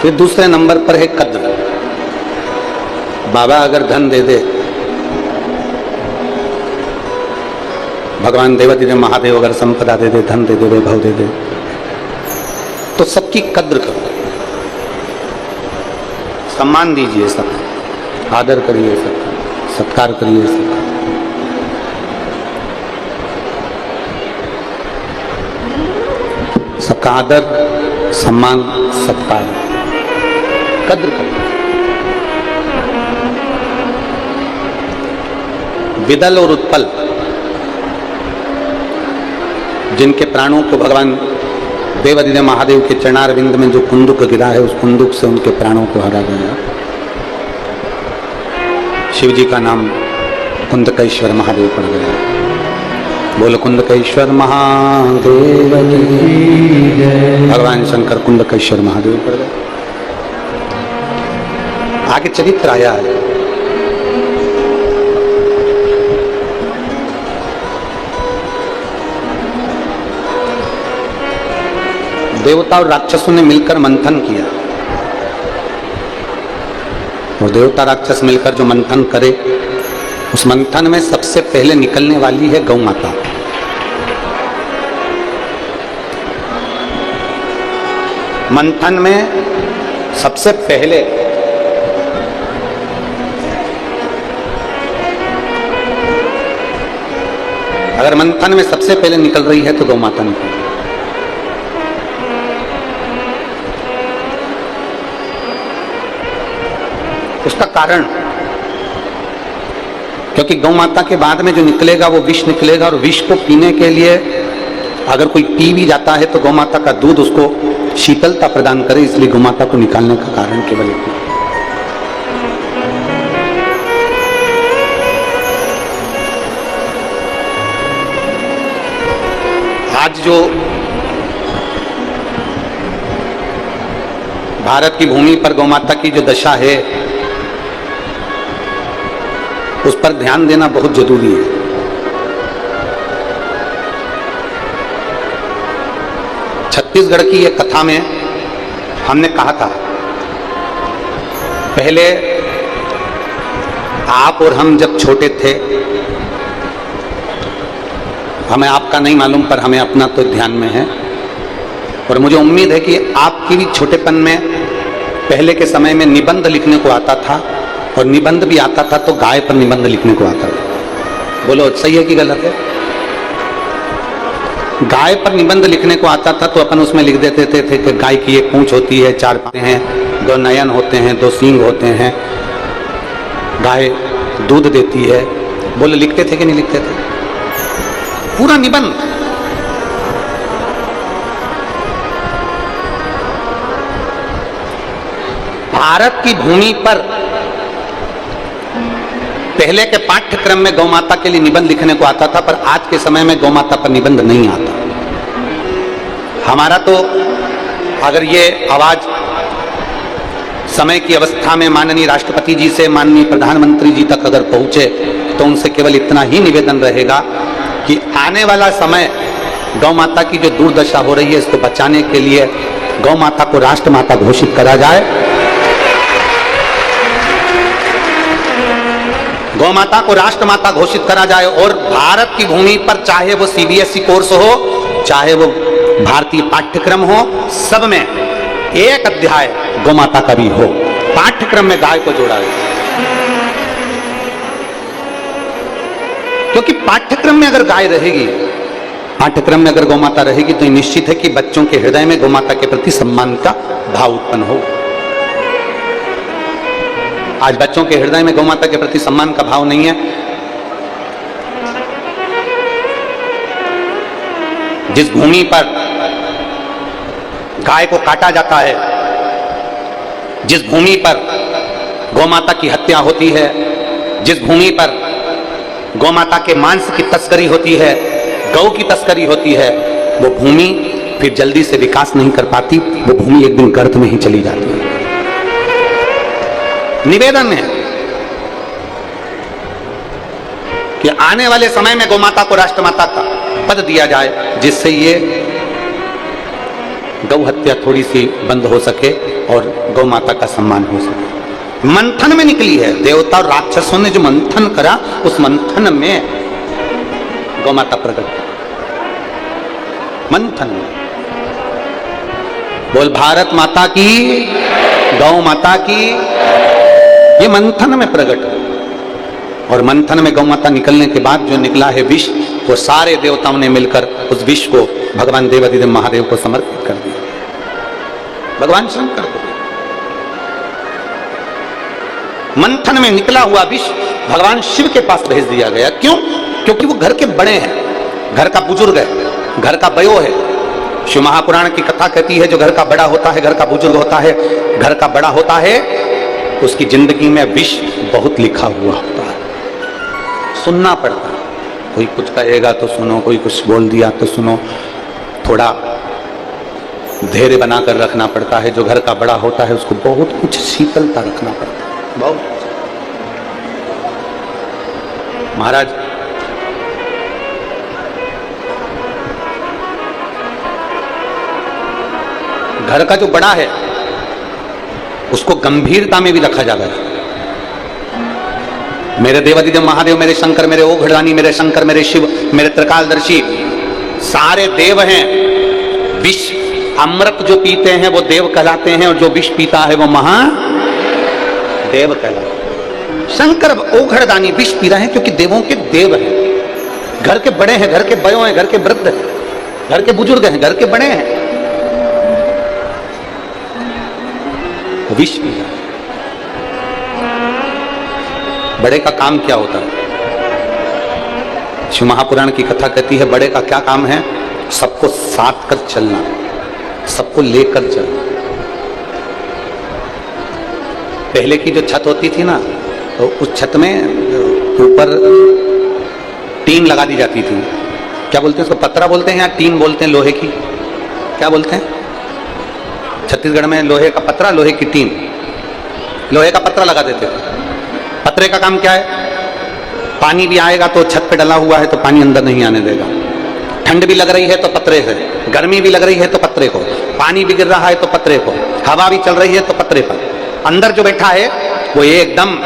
फिर दूसरे नंबर पर है कद्र। बाबा अगर धन दे दे, भगवान देवाधिदेव महादेव अगर संपदा दे दे, धन दे दे, वैभव दे दे, तो सबकी कद्र करो, सम्मान दीजिए, सबका आदर करिए, सबका सत्कार करिए, सबका। सबका आदर, सम्मान, सत्कार, कद्र करिए। विदल और उत्पल, जिनके प्राणों को भगवान देवाधिदेव महादेव के चरणारविंद में जो कुंदुक गिरा है, उस कुंदुक से उनके प्राणों को हरा गया। शिव जी का नाम कुंदकेश्वर महादेव पड़ गया। बोलो कुंदकेश्वर महादेव की जय। भगवान शंकर कुंदकेश्वर महादेव पड़ गए। आगे चरित्र आया है। देवता और राक्षसों ने मिलकर मंथन किया, और देवता राक्षस मिलकर जो मंथन करे, उस मंथन में सबसे पहले निकलने वाली है गौ माता। मंथन में सबसे पहले अगर मंथन में सबसे पहले निकल रही है तो गौ माता निकल। उसका कारण, क्योंकि गौ माता के बाद में जो निकलेगा वो विष निकलेगा, और विष को पीने के लिए अगर कोई पी भी जाता है तो गौ माता का दूध उसको शीतलता प्रदान करे, इसलिए गौ माता को निकालने का कारण केवल इतना। आज जो भारत की भूमि पर गौ माता की जो दशा है, उस पर ध्यान देना बहुत जरूरी है। छत्तीसगढ़ की एक कथा में हमने कहा था, पहले आप और हम जब छोटे थे, हमें आपका नहीं मालूम पर हमें अपना तो ध्यान में है, और मुझे उम्मीद है कि आपकी भी छोटेपन में पहले के समय में निबंध लिखने को आता था, और निबंध भी आता था तो गाय पर निबंध लिखने को आता था। बोलो सही है कि गलत है? गाय पर निबंध लिखने को आता था तो अपन उसमें लिख देते थे कि गाय की एक पूंछ होती है, 4 पाँव हैं, 2 नयन होते हैं, 2 सींग होते हैं, गाय दूध देती है। बोलो लिखते थे कि नहीं लिखते थे? पूरा निबंध। भारत की भूमि पर पहले के पाठ्यक्रम में गौमाता के लिए निबंध लिखने को आता था, पर आज के समय में गौमाता पर निबंध नहीं आता। हमारा तो अगर ये आवाज समय की अवस्था में माननीय राष्ट्रपति जी से माननीय प्रधानमंत्री जी तक अगर पहुंचे तो उनसे केवल इतना ही निवेदन रहेगा कि आने वाला समय गौमाता की जो दुर्दशा हो रही है इसको बचाने के लिए गौमाता को राष्ट्रमाता घोषित करा जाए। गौमाता को राष्ट्रमाता घोषित करा जाए और भारत की भूमि पर चाहे वो सीबीएसई कोर्स हो, चाहे वो भारतीय पाठ्यक्रम हो, सब में एक अध्याय गौमाता का भी हो, पाठ्यक्रम में गाय को जोड़ा गया। क्योंकि पाठ्यक्रम में अगर गाय रहेगी, पाठ्यक्रम में अगर गौमाता रहेगी तो निश्चित है कि बच्चों के हृदय में गौमाता के प्रति सम्मान का भाव उत्पन्न हो। आज बच्चों के हृदय में गौमाता के प्रति सम्मान का भाव नहीं है। जिस भूमि पर गाय को काटा जाता है, जिस भूमि पर गौमाता की हत्या होती है, जिस भूमि पर गौमाता के मांस की तस्करी होती है, गौ की तस्करी होती है, वो भूमि फिर जल्दी से विकास नहीं कर पाती, वो भूमि एक दिन गर्त में ही चली जाती है। निवेदन है कि आने वाले समय में गौमाता को राष्ट्रमाता का पद दिया जाए, जिससे ये गौ हत्या थोड़ी सी बंद हो सके और गौमाता का सम्मान हो सके। मंथन में निकली है, देवता और राक्षसों ने जो मंथन करा, उस मंथन में गौमाता प्रकट, मंथन में। बोल भारत माता की, गौ माता की, ये मंथन में प्रकट है। और मंथन में गौमाता निकलने के बाद जो निकला है विष, वो सारे देवताओं ने मिलकर उस विष को भगवान देवाधिदेव महादेव को समर्पित कर दिया, भगवान शंकर को। मंथन में निकला हुआ विष भगवान शिव के पास भेज दिया गया। क्यों? क्योंकि वो घर के बड़े हैं, घर का बुजुर्ग है, घर का बयो है। शिव महापुराण की कथा कहती है जो घर का बड़ा होता है, घर का बुजुर्ग होता है, घर का बड़ा होता है, उसकी जिंदगी में विष बहुत लिखा हुआ होता है, सुनना पड़ता है। कोई कुछ कहेगा तो सुनो, कोई कुछ बोल दिया तो सुनो, थोड़ा धैर्य बनाकर रखना पड़ता है। जो घर का बड़ा होता है उसको बहुत कुछ शीतलता रखना पड़ता है, बहुत। महाराज घर का जो बड़ा है उसको गंभीरता में भी रखा जाता है। मेरे देवाधिदेव महादेव, मेरे शंकर, मेरे ओघड़दानी, मेरे शंकर, मेरे शिव, मेरे त्रिकालदर्शी, सारे देव हैं। विष अमृत जो पीते हैं वो देव कहलाते हैं, और जो विष पीता है वो महादेव कहलाते हैं। शंकर ओघड़दानी विष पी रहे हैं क्योंकि देवों के देव हैं, घर के बड़े हैं, घर के बयो हैं, घर के वृद्ध हैं, घर के बुजुर्ग हैं, घर के बड़े हैं, विष पी रहे हैं। बड़े का काम क्या होता है? शिव महापुराण की कथा कहती है बड़े का क्या काम है? सबको साथ कर चलना, सबको लेकर चलना। पहले की जो छत होती थी ना, तो उस छत में ऊपर टीन लगा दी जाती थी। क्या बोलते हैं उसको? पतरा बोलते हैं या टीन बोलते हैं? लोहे की क्या बोलते हैं? छत्तीसगढ़ में लोहे का पतरा, लोहे की टीन, लोहे का पतरा लगा देते थे। पतरे का काम क्या है? पानी भी आएगा तो छत पे डला हुआ है तो पानी अंदर नहीं आने देगा। ठंड भी लग रही है तो पतरे से, गर्मी भी लग रही है तो पतरे को, पानी भी गिर रहा है तो पतरे को, हवा भी चल रही है तो पतरे पर। अंदर जो बैठा है वो एकदम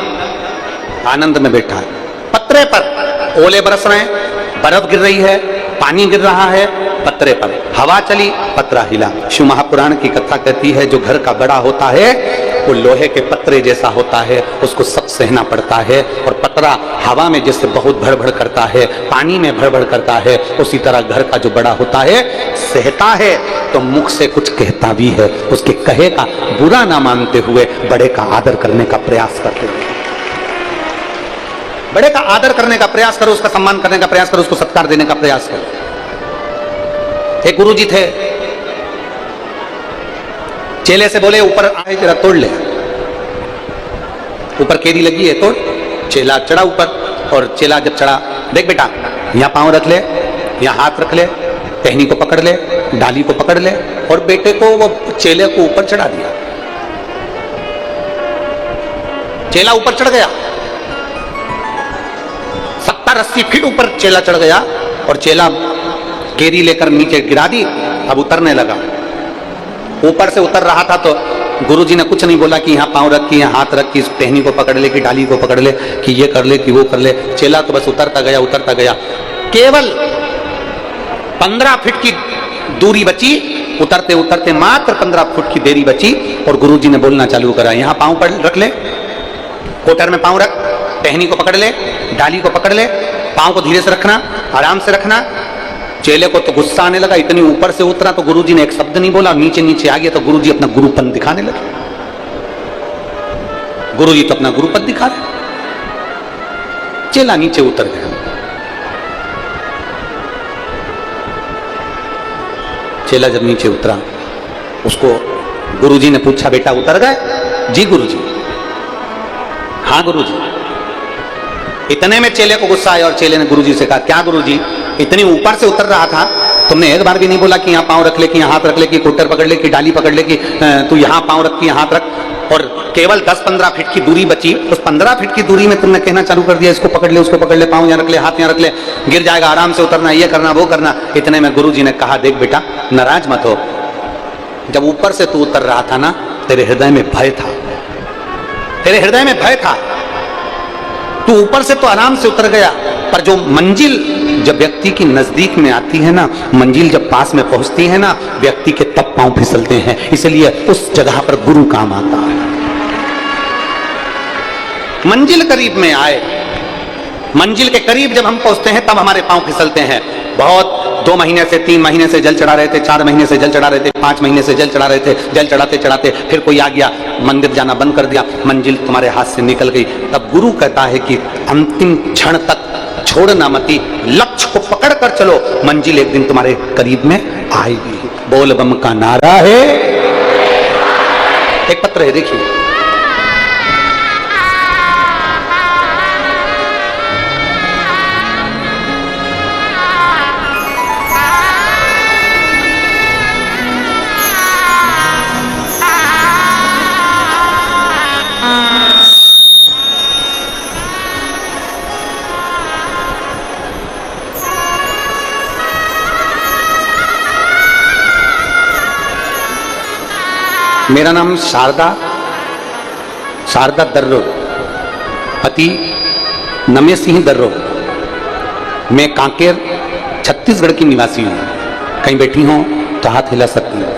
आनंद में बैठा है। पतरे पर ओले बरस रहे हैं, बर्फ गिर रही है, पानी गिर रहा है, पतरे पर हवा चली, पतरा हिला। शिव महापुराण की कथा कहती है जो घर का बड़ा होता है वो लोहे के पतरे जैसा होता है, उसको सब सहना पड़ता है। और पतरा हवा में जैसे बहुत भड़भड़ करता है, पानी में भड़भड़ करता है, उसी तरह घर का जो बड़ा होता है सहता है तो मुख से कुछ कहता भी है, उसके कहे का बुरा ना मानते हुए बड़े का आदर करने का प्रयास करते हैं। बड़े का आदर करने का प्रयास करो, उसका सम्मान करने का प्रयास करो, उसको सत्कार देने का प्रयास करो। एक गुरु जी थे, चेले से बोले ऊपर आए जरा तोड़ ले। ऊपर केरी लगी है, तोड़। चेला चढ़ा ऊपर, और चेला जब चढ़ा, देख बेटा यहां पांव रख ले, यहां हाथ रख ले, टहनी को पकड़ ले, डाली को पकड़ ले, और बेटे को वो चेले को ऊपर चढ़ा दिया। चेला ऊपर चढ़ गया, 70-80 फीट ऊपर चेला चढ़ गया, और चेला केरी लेकर नीचे गिरा दी। अब उतरने लगा, ऊपर से उतर रहा था तो गुरुजी ने कुछ नहीं बोला कि यहाँ पांव रख, कि यहाँ हाथ रख, कि इस टहनी को पकड़ ले, कि डाली को पकड़ ले, कि ये कर ले, कि वो कर ले। चेला तो बस उतरता गया, उतरता गया। केवल 15 फीट की दूरी बची, उतरते उतरते मात्र 15 फुट की देरी बची, और गुरुजी ने बोलना चालू करा, यहाँ पांव पर रख ले, कोटर में पांव रख, टहनी को पकड़ ले, डाली को पकड़ ले, पांव को धीरे से रखना, आराम से रखना। चेले को तो गुस्सा आने लगा, इतनी ऊपर से उतरा तो गुरुजी ने एक शब्द नहीं बोला, नीचे नीचे आ गया तो गुरुजी अपना गुरुपन दिखाने लगे। गुरुजी तो अपना गुरुपन दिखा रहे, चेला नीचे उतर गया। चेला जब नीचे उतरा, उसको गुरुजी ने पूछा, बेटा उतर गए? जी गुरुजी। हाँ गुरुजी। इतने में चेले को गुस्सा आया, और चेले ने गुरुजी से कहा, क्या गुरुजी, इतनी ऊपर से उतर रहा था, तुमने एक बार भी नहीं बोला कि यहाँ पांव रख ले, कि यहाँ हाथ रख ले, कि कोटर पकड़ ले, कि डाली पकड़ ले, कि तू यहाँ पांव रख, कि यहाँ हाथ रख। और केवल 10-15 फीट की दूरी बची, उस 15 फीट की दूरी में तुमने कहना चालू कर दिया, इसको पकड़ ले, उसको पकड़ ले, पांव यहाँ रख ले, हाथ यहाँ रख ले, गिर जाएगा, आराम से उतरना, ये करना, वो करना। इतने में गुरुजी ने कहा, देख बेटा नाराज मत हो, जब ऊपर से तू उतर रहा था ना, तेरे हृदय में भय था, तेरे हृदय में भय था। तू ऊपर से तो आराम से उतर गया, पर जो मंजिल जब व्यक्ति की नजदीक में आती है ना, मंजिल जब पास में पहुंचती है ना, व्यक्ति के तब पांव फिसलते हैं। इसलिए उस जगह पर गुरु काम आता है। मंजिल करीब में आए, मंजिल के करीब जब हम पहुंचते हैं तब हमारे पांव फिसलते हैं। बहुत 2 महीने से 3 महीने से जल चढ़ा रहे थे, 4 महीने से जल चढ़ा रहे थे, 5 महीने से जल चढ़ा रहे थे, जल चढ़ाते चढ़ाते फिर कोई आ गया, मंदिर जाना बंद कर दिया, मंजिल तुम्हारे हाथ से निकल गई। तब गुरु कहता है कि अंतिम क्षण तक छोड़ना मती, लक्ष्य को पकड़ कर चलो, मंजिल एक दिन तुम्हारे करीब में आएगी। बोल बम का नारा है। एक पत्र है, देखिए, मेरा नाम शारदा दर्रो, पति नमे सिंह दर्रो। मैं कांकेर छत्तीसगढ़ की निवासी हूँ। कहीं बैठी हो तो हाथ हिला सकती हैं,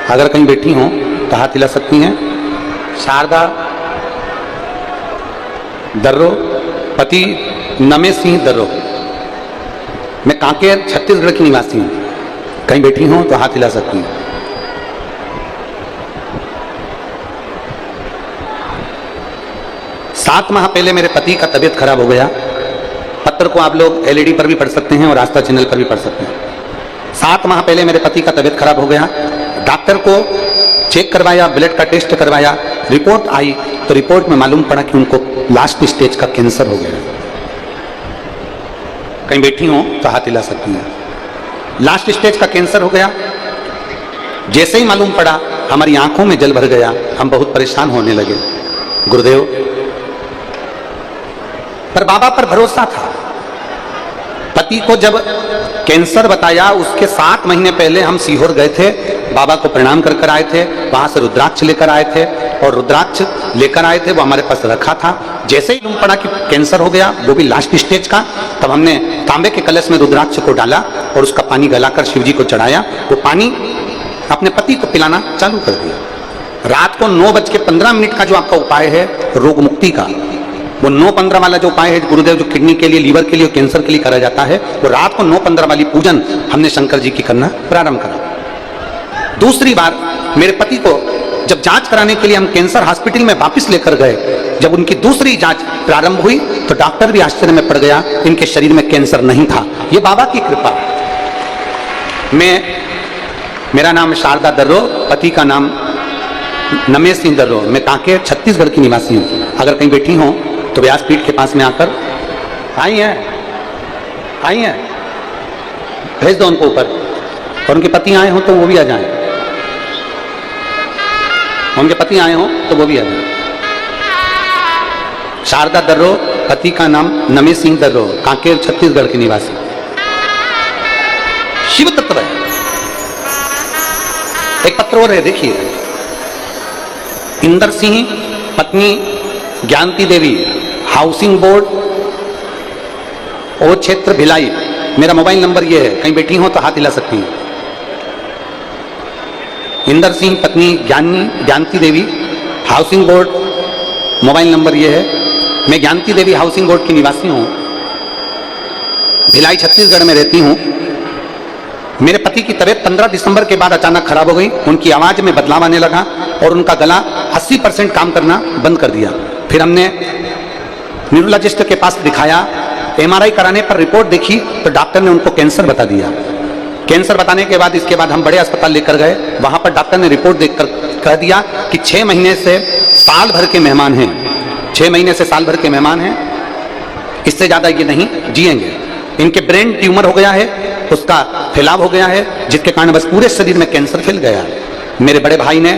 अगर कहीं बैठी हो तो हाथ हिला सकती हैं। शारदा दर्रो, पति नमे सिंह दर्रो। मैं कांकेर छत्तीसगढ़ की निवासी हूँ। कहीं बैठी हो तो हाथ हिला सकती हैं। 7 माह पहले मेरे पति का तबीयत खराब हो गया। पत्र को आप लोग LED पर भी पढ़ सकते हैं और आस्था चैनल पर भी पढ़ सकते हैं। 7 माह पहले मेरे पति का तबीयत खराब हो गया। डॉक्टर को चेक करवाया, ब्लड का टेस्ट करवाया, रिपोर्ट आई तो रिपोर्ट में मालूम पड़ा कि उनको लास्ट स्टेज का कैंसर हो गया। कहीं बैठी हो तो हाथ हिला सकती हैं। लास्ट स्टेज का कैंसर हो गया। जैसे ही मालूम पड़ा हमारी आंखों में जल भर गया, हम बहुत परेशान होने लगे। गुरुदेव, पर बाबा पर भरोसा था। पति को जब कैंसर बताया उसके 7 महीने पहले हम सीहोर गए थे, बाबा को प्रणाम कर आए थे। वहां से रुद्राक्ष लेकर आए थे और रुद्राक्ष लेकर आए थे, वो हमारे पास रखा था। जैसे ही मालूम पड़ा कि कैंसर हो गया, वो भी लास्ट स्टेज का, तब हमने तांबे के कलश में रुद्राक्ष को डाला और उसका पानी गलाकर शिव जी को चढ़ाया। वो पानी अपने पति को पिलाना चालू कर दिया। रात को 9:15 का जो आपका उपाय है रोग मुक्ति का, वो 9:15 वाला जो उपाय है गुरुदेव जो किडनी के लिए, लीवर के लिए, कैंसर के लिए करा जाता है, वो रात को 9:15 वाली पूजन हमने शंकर जी की करना प्रारंभ करा। दूसरी बार मेरे पति को जब जांच कराने के लिए हम कैंसर हॉस्पिटल में वापस लेकर गए, जब उनकी दूसरी जांच प्रारंभ हुई तो डॉक्टर भी आश्चर्य में पड़ गया, इनके शरीर में कैंसर नहीं था। ये बाबा की कृपा। मेरा नाम शारदा दर्रो, पति का नाम नमेश सिंह दर्रो। मैं कांकेर छत्तीसगढ़ की निवासी हूँ। अगर कहीं बैठी हो तो व्यासपीठ के पास में आकर आई हैं, भेज दो उनको ऊपर, और उनके पति आए हो तो वो भी आ जाएं, उनके पति आए हो तो वो भी आ जाएं। शारदा दर्रो, पति का नाम नमेश सिंह दर्रो, कांकेर छत्तीसगढ़ के निवासी। शिव तत्व है। एक पत्र और है, देखिए, इंदर सिंह पत्नी ज्ञानती देवी, हाउसिंग बोर्ड और क्षेत्र भिलाई। मेरा मोबाइल नंबर ये है, कहीं बैठी हो तो हाथ हिला सकती हैं। इंदर सिंह पत्नी Gyanti Devi, housing board, mobile number ये है। मैं ज्ञानती देवी हाउसिंग बोर्ड की निवासी हूँ, भिलाई छत्तीसगढ़ में रहती हूँ। मेरे पति की तबीयत 15 दिसंबर के बाद अचानक खराब हो गई। उनकी आवाज में बदलाव आने लगा और उनका गला 80% काम करना बंद कर दिया। फिर हमने न्यूरोलॉजिस्ट के पास दिखाया। MRI कराने पर रिपोर्ट देखी तो डॉक्टर ने उनको कैंसर बता दिया। कैंसर बताने के बाद इसके बाद हम बड़े अस्पताल लेकर गए। वहां पर डॉक्टर ने रिपोर्ट देखकर कह दिया कि 6 महीने से साल भर के मेहमान हैं, 6 महीने से साल भर के मेहमान हैं, इससे ज्यादा ये नहीं जिएंगे। इनके ब्रेन ट्यूमर हो गया है, उसका फैलाव हो गया है, जिसके कारण बस पूरे शरीर में कैंसर फैल गया। मेरे बड़े भाई ने,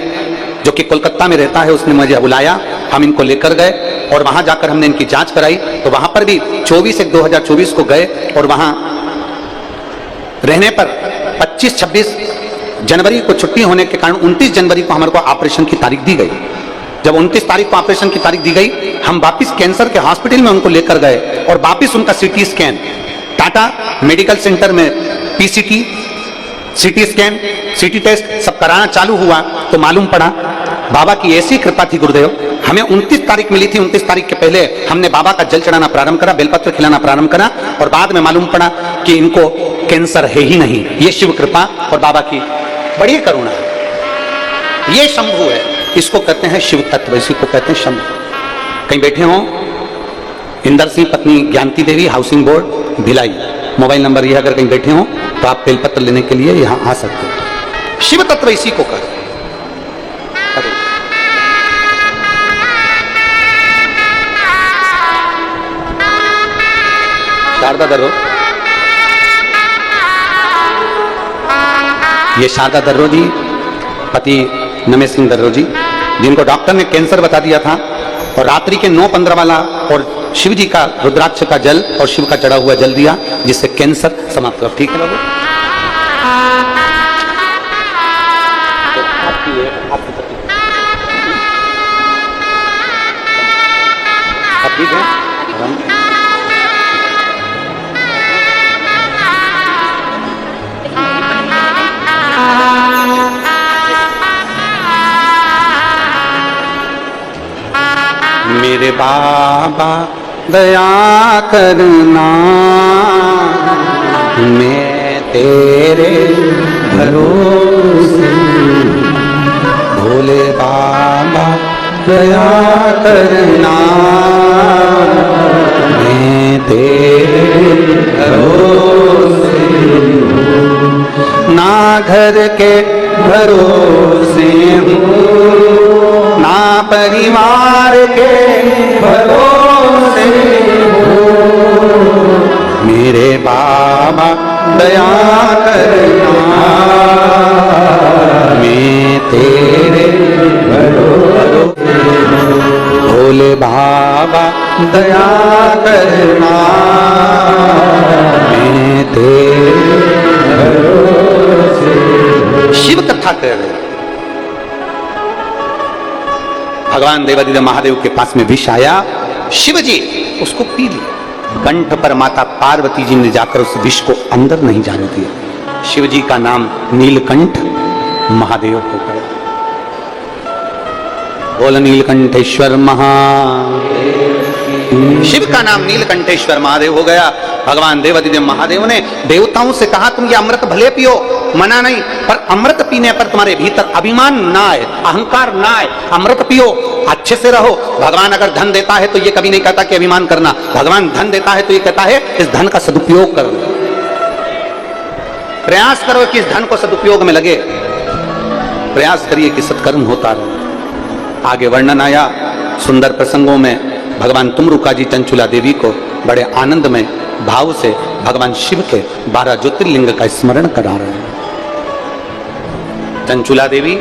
जो कि कोलकाता में रहता है, उसने मुझे बुलाया। हम इनको लेकर गए और वहां जाकर हमने इनकी जांच कराई। तो वहां पर भी 24/1/2024 को गए और वहां रहने पर 25-26 जनवरी को छुट्टी होने के कारण 29 जनवरी को हमारे को ऑपरेशन की तारीख दी गई। जब 29 तारीख को ऑपरेशन की तारीख दी गई, हम वापिस कैंसर के हॉस्पिटल में उनको लेकर गए और वापिस उनका CT scan, Tata medical centre में PCT, CT scan, CT test सब कराना चालू हुआ तो मालूम पड़ा बाबा की ऐसी कृपा थी गुरुदेव। हमें 29 तारीख मिली थी, 29 तारीख के पहले हमने बाबा का जल चढ़ाना प्रारंभ करा, बेलपत्र खिलाना प्रारंभ करा, और बाद में मालूम पड़ा कि इनको कैंसर है ही नहीं। ये शिव कृपा और बाबा की बड़ी करुणा है। ये शंभु है, इसको कहते हैं शिव तत्व, इसी को कहते हैं शंभु। कहीं बैठे हो, इंदर सिंह पत्नी Gyanti Devi, housing board Bhilai, mobile number यह। अगर कहीं बैठे हो तो आप बेलपत्र लेने के लिए यहां आ सकते हो। शिव तत्व इसी को कहते हैं। शारदा दर्रो, ये शारदा दर्रो जी, पति नमेश सिंह दर्रो जी, जिनको डॉक्टर ने कैंसर बता दिया था, और रात्रि के 9:15 वाला और शिव जी का रुद्राक्ष का जल और शिव का चढ़ा हुआ जल दिया, जिससे कैंसर समाप्त हो। ठीक है बाबू, आप ठीक है? मेरे बाबा दया करना, मैं तेरे भरोसे, भोले बाबा दया करना, मैं तेरे भरोसे, ना घर के भरोसे हूँ, ना परिवार के भरोसे हो, मेरे बाबा दया करना, मैं तेरे भरोसे, भोले बाबा दया करना, मैं तेरे भरोसे। शिव कथा कर रहे, भगवान देवादिदेव महादेव के पास में विष आया, शिव जी उसको पी लिया। कंठ पर माता पार्वती जी ने जाकर उस विष को अंदर नहीं जाने दिया। शिव जी का नाम नीलकंठ महादेव हो गया। बोल नीलकंठेश्वर शिव का नाम नीलकंठेश्वर महादेव हो गया। भगवान देवादिदेव महादेव ने देवताओं से कहा तुम ये अमृत भले पियो, मना नहीं, पर अमृत पीने पर तुम्हारे भीतर अभिमान ना आए, अहंकार ना आए, अमृत पियो, अच्छे से रहो। भगवान अगर धन देता है तो ये कभी नहीं कहता कि अभिमान करना, भगवान धन देता है तो ये कहता है इस धन का सदुपयोग करो, प्रयास करो कि इस धन को सदुपयोग में लगे, प्रयास करिए कि सत्कर्म होता रहे। आगे वर्णन आया सुंदर प्रसंगों में भगवान तुमरुका जी चंचुला देवी को बड़े आनंद में भाव से भगवान शिव के 12 ज्योतिर्लिंग का स्मरण करा रहे हैं। चंचुला देवी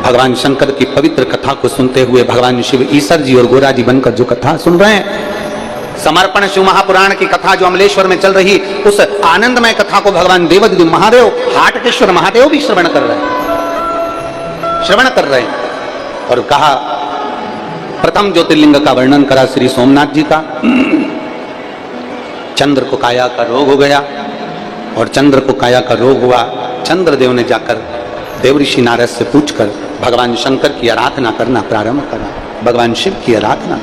भगवान शंकर की पवित्र कथा को सुनते हुए भगवान शिव ईश्वर जी और गोरा जी बनकर जो कथा सुन रहे हैं, समर्पण शिव महापुराण की कथा जो अमलेश्वर में चल रही, उस आनंदमय कथा को भगवान देवादिदेव महादेव हाटकेश्वर महादेव भी श्रवण कर रहे हैं। और कहा प्रथम ज्योतिर्लिंग का वर्णन करा श्री सोमनाथ जी का। चंद्र को काया का रोग हो गया और चंद्र को काया का रोग हुआ। चंद्रदेव ने जाकर देवऋषि नारद से पूछकर भगवान शंकर की आराधना करना प्रारंभ करा, भगवान शिव की आराधना।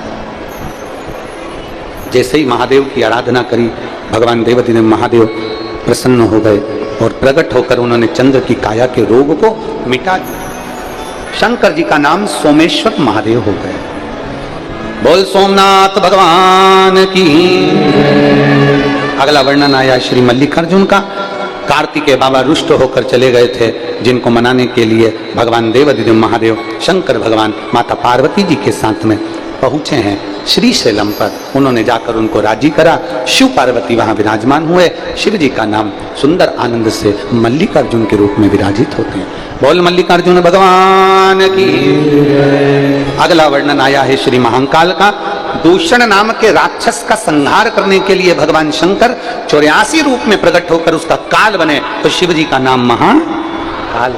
जैसे ही महादेव की आराधना करी, भगवान देवादिदेव महादेव प्रसन्न हो गए और प्रकट होकर उन्होंने चंद्र की काया के रोग को मिटा दिया। शंकर जी का नाम सोमेश्वर महादेव हो गए। बोल सोमनाथ भगवान की। अगला वर्णन आया श्री मल्लिकार्जुन का। कार्तिकेय बाबा रुष्ट होकर चले गए थे, जिनको मनाने के लिए भगवान देवादिदेव महादेव शंकर भगवान माता पार्वती जी के साथ में पहुंचे हैं श्री शैलम पर। उन्होंने जाकर उनको राजी करा। शिव पार्वती वहां विराजमान हुए। शिव जी का नाम सुंदर आनंद से मल्लिकार्जुन के रूप में विराजित होते हैं। बोल मल्लिकार्जुन भगवान की। अगला वर्णन आया है श्री महाकाल का। दूषण नाम के राक्षस का संहार करने के लिए भगवान शंकर 84 रूप में प्रकट होकर उसका काल बने, तो शिव जी का नाम महाकाल।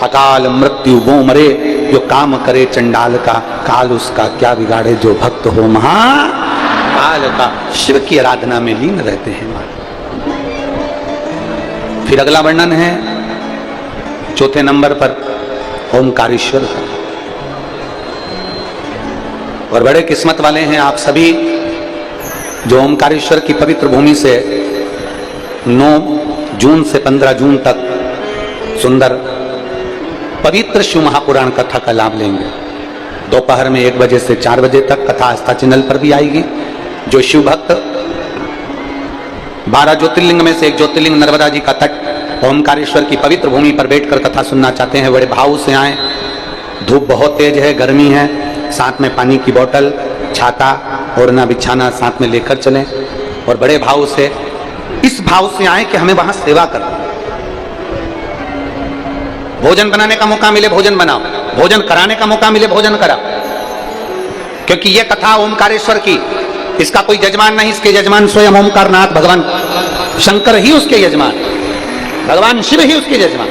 अकाल मृत्यु वो मरे, जो काम करे चंडाल का, काल उसका क्या बिगाड़े जो भक्त हो महाकाल का। शिव की आराधना में लीन रहते हैं। फिर अगला वर्णन है चौथे नंबर पर ओमकारेश्वर का। और बड़े किस्मत वाले हैं आप सभी जो ओमकारेश्वर की पवित्र भूमि से 9 जून से 15 जून तक सुंदर पवित्र शिव महापुराण कथा का लाभ लेंगे। दोपहर में 1 बजे से 4 बजे तक कथा आस्था चैनल पर भी आएगी। जो शिव भक्त 12 ज्योतिर्लिंग में से एक ज्योतिर्लिंग नर्मदा जी का तट ओमकारेश्वर की पवित्र भूमि पर बैठकर कथा सुनना चाहते हैं, बड़े भाव से आए। धूप बहुत तेज है, गर्मी है, साथ में पानी की बोतल, छाता, ओढ़ना बिछाना साथ में लेकर चलें और बड़े भाव से, इस भाव से आए कि हमें वहां सेवा करना। भोजन बनाने का मौका मिले भोजन बनाओ, भोजन कराने का मौका मिले भोजन कराओ, क्योंकि यह कथा ओमकारेश्वर की, इसका कोई यजमान नहीं, इसके यजमान स्वयं ओमकारनाथ भगवान शंकर ही उसके यजमान, भगवान शिव ही उसके यजमान।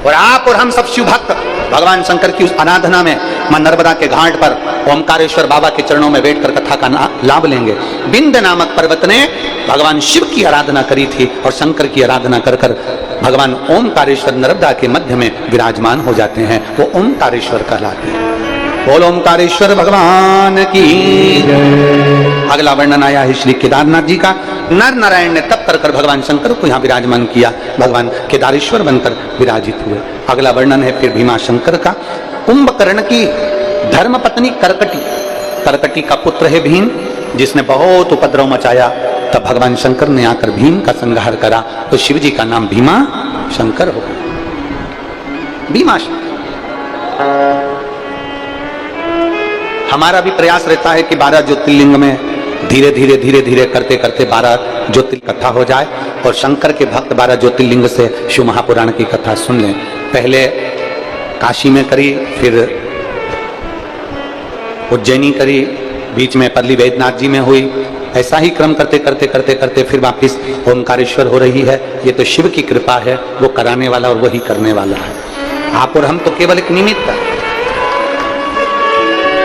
और आप और हम सब शिव भक्त भगवान शंकर की उस आराधना में मां नर्मदा के घाट पर ओमकारेश्वर बाबा के चरणों में बैठकर कथा का लाभ लेंगे। बिंद नामक पर्वत ने भगवान शिव की आराधना करी थी और शंकर की आराधना कर कर भगवान ओमकारेश्वर नर्मदा के मध्य में विराजमान हो जाते हैं, वो ओमकारेश्वर कहलाते हैं। बोल ओमकारेश्वर भगवान की। अगला वर्णन आया है श्री केदारनाथ जी का। नर नारायण ने तप कर कर भगवान शंकर को यहाँ विराजमान किया, भगवान केदारेश्वर बनकर विराजित हुए। अगला वर्णन है फिर भीमा शंकर का। कुंभकर्ण की धर्मपत्नी करकटी, करकटी का पुत्र है भीम, जिसने बहुत उपद्रव मचाया, तब भगवान शंकर ने आकर भीम का संहार करा, तो शिव जी का नाम भीमा शंकर हो गया। भीमा शंकर। हमारा भी प्रयास रहता है कि 12 ज्योतिर्लिंग में धीरे धीरे धीरे धीरे करते करते 12 ज्योतिर्लिंग कथा हो जाए और शंकर के भक्त 12 ज्योतिर्लिंग से शिव महापुराण की कथा सुन लें। पहले काशी में करी, फिर उज्जैनी करी, बीच में पल्ली वैद्यनाथ जी में हुई। ऐसा ही क्रम करते करते करते करते फिर वापिस ओमकारेश्वर हो रही है। ये तो शिव की कृपा है, वो कराने वाला और वही करने वाला है। आप और हम तो केवल एक निमित्त है।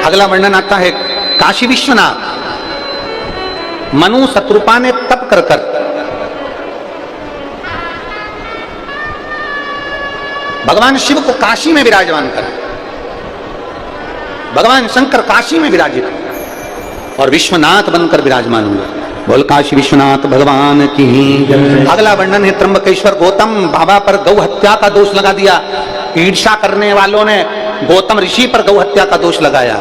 अगला वर्णन आता है काशी विश्वनाथ। मनु शत्रुपा ने तप कर कर भगवान शिव को काशी में विराजमान कर, भगवान शंकर काशी में विराजित और विश्वनाथ बनकर विराजमान हुए। बोल काशी विश्वनाथ भगवान की। अगला वर्णन है त्र्यंबकेश्वर गौतम बाबा पर गौ हत्या का दोष लगा दिया। ईर्ष्या करने वालों ने गौतम ऋषि पर गौ हत्या का दोष लगाया।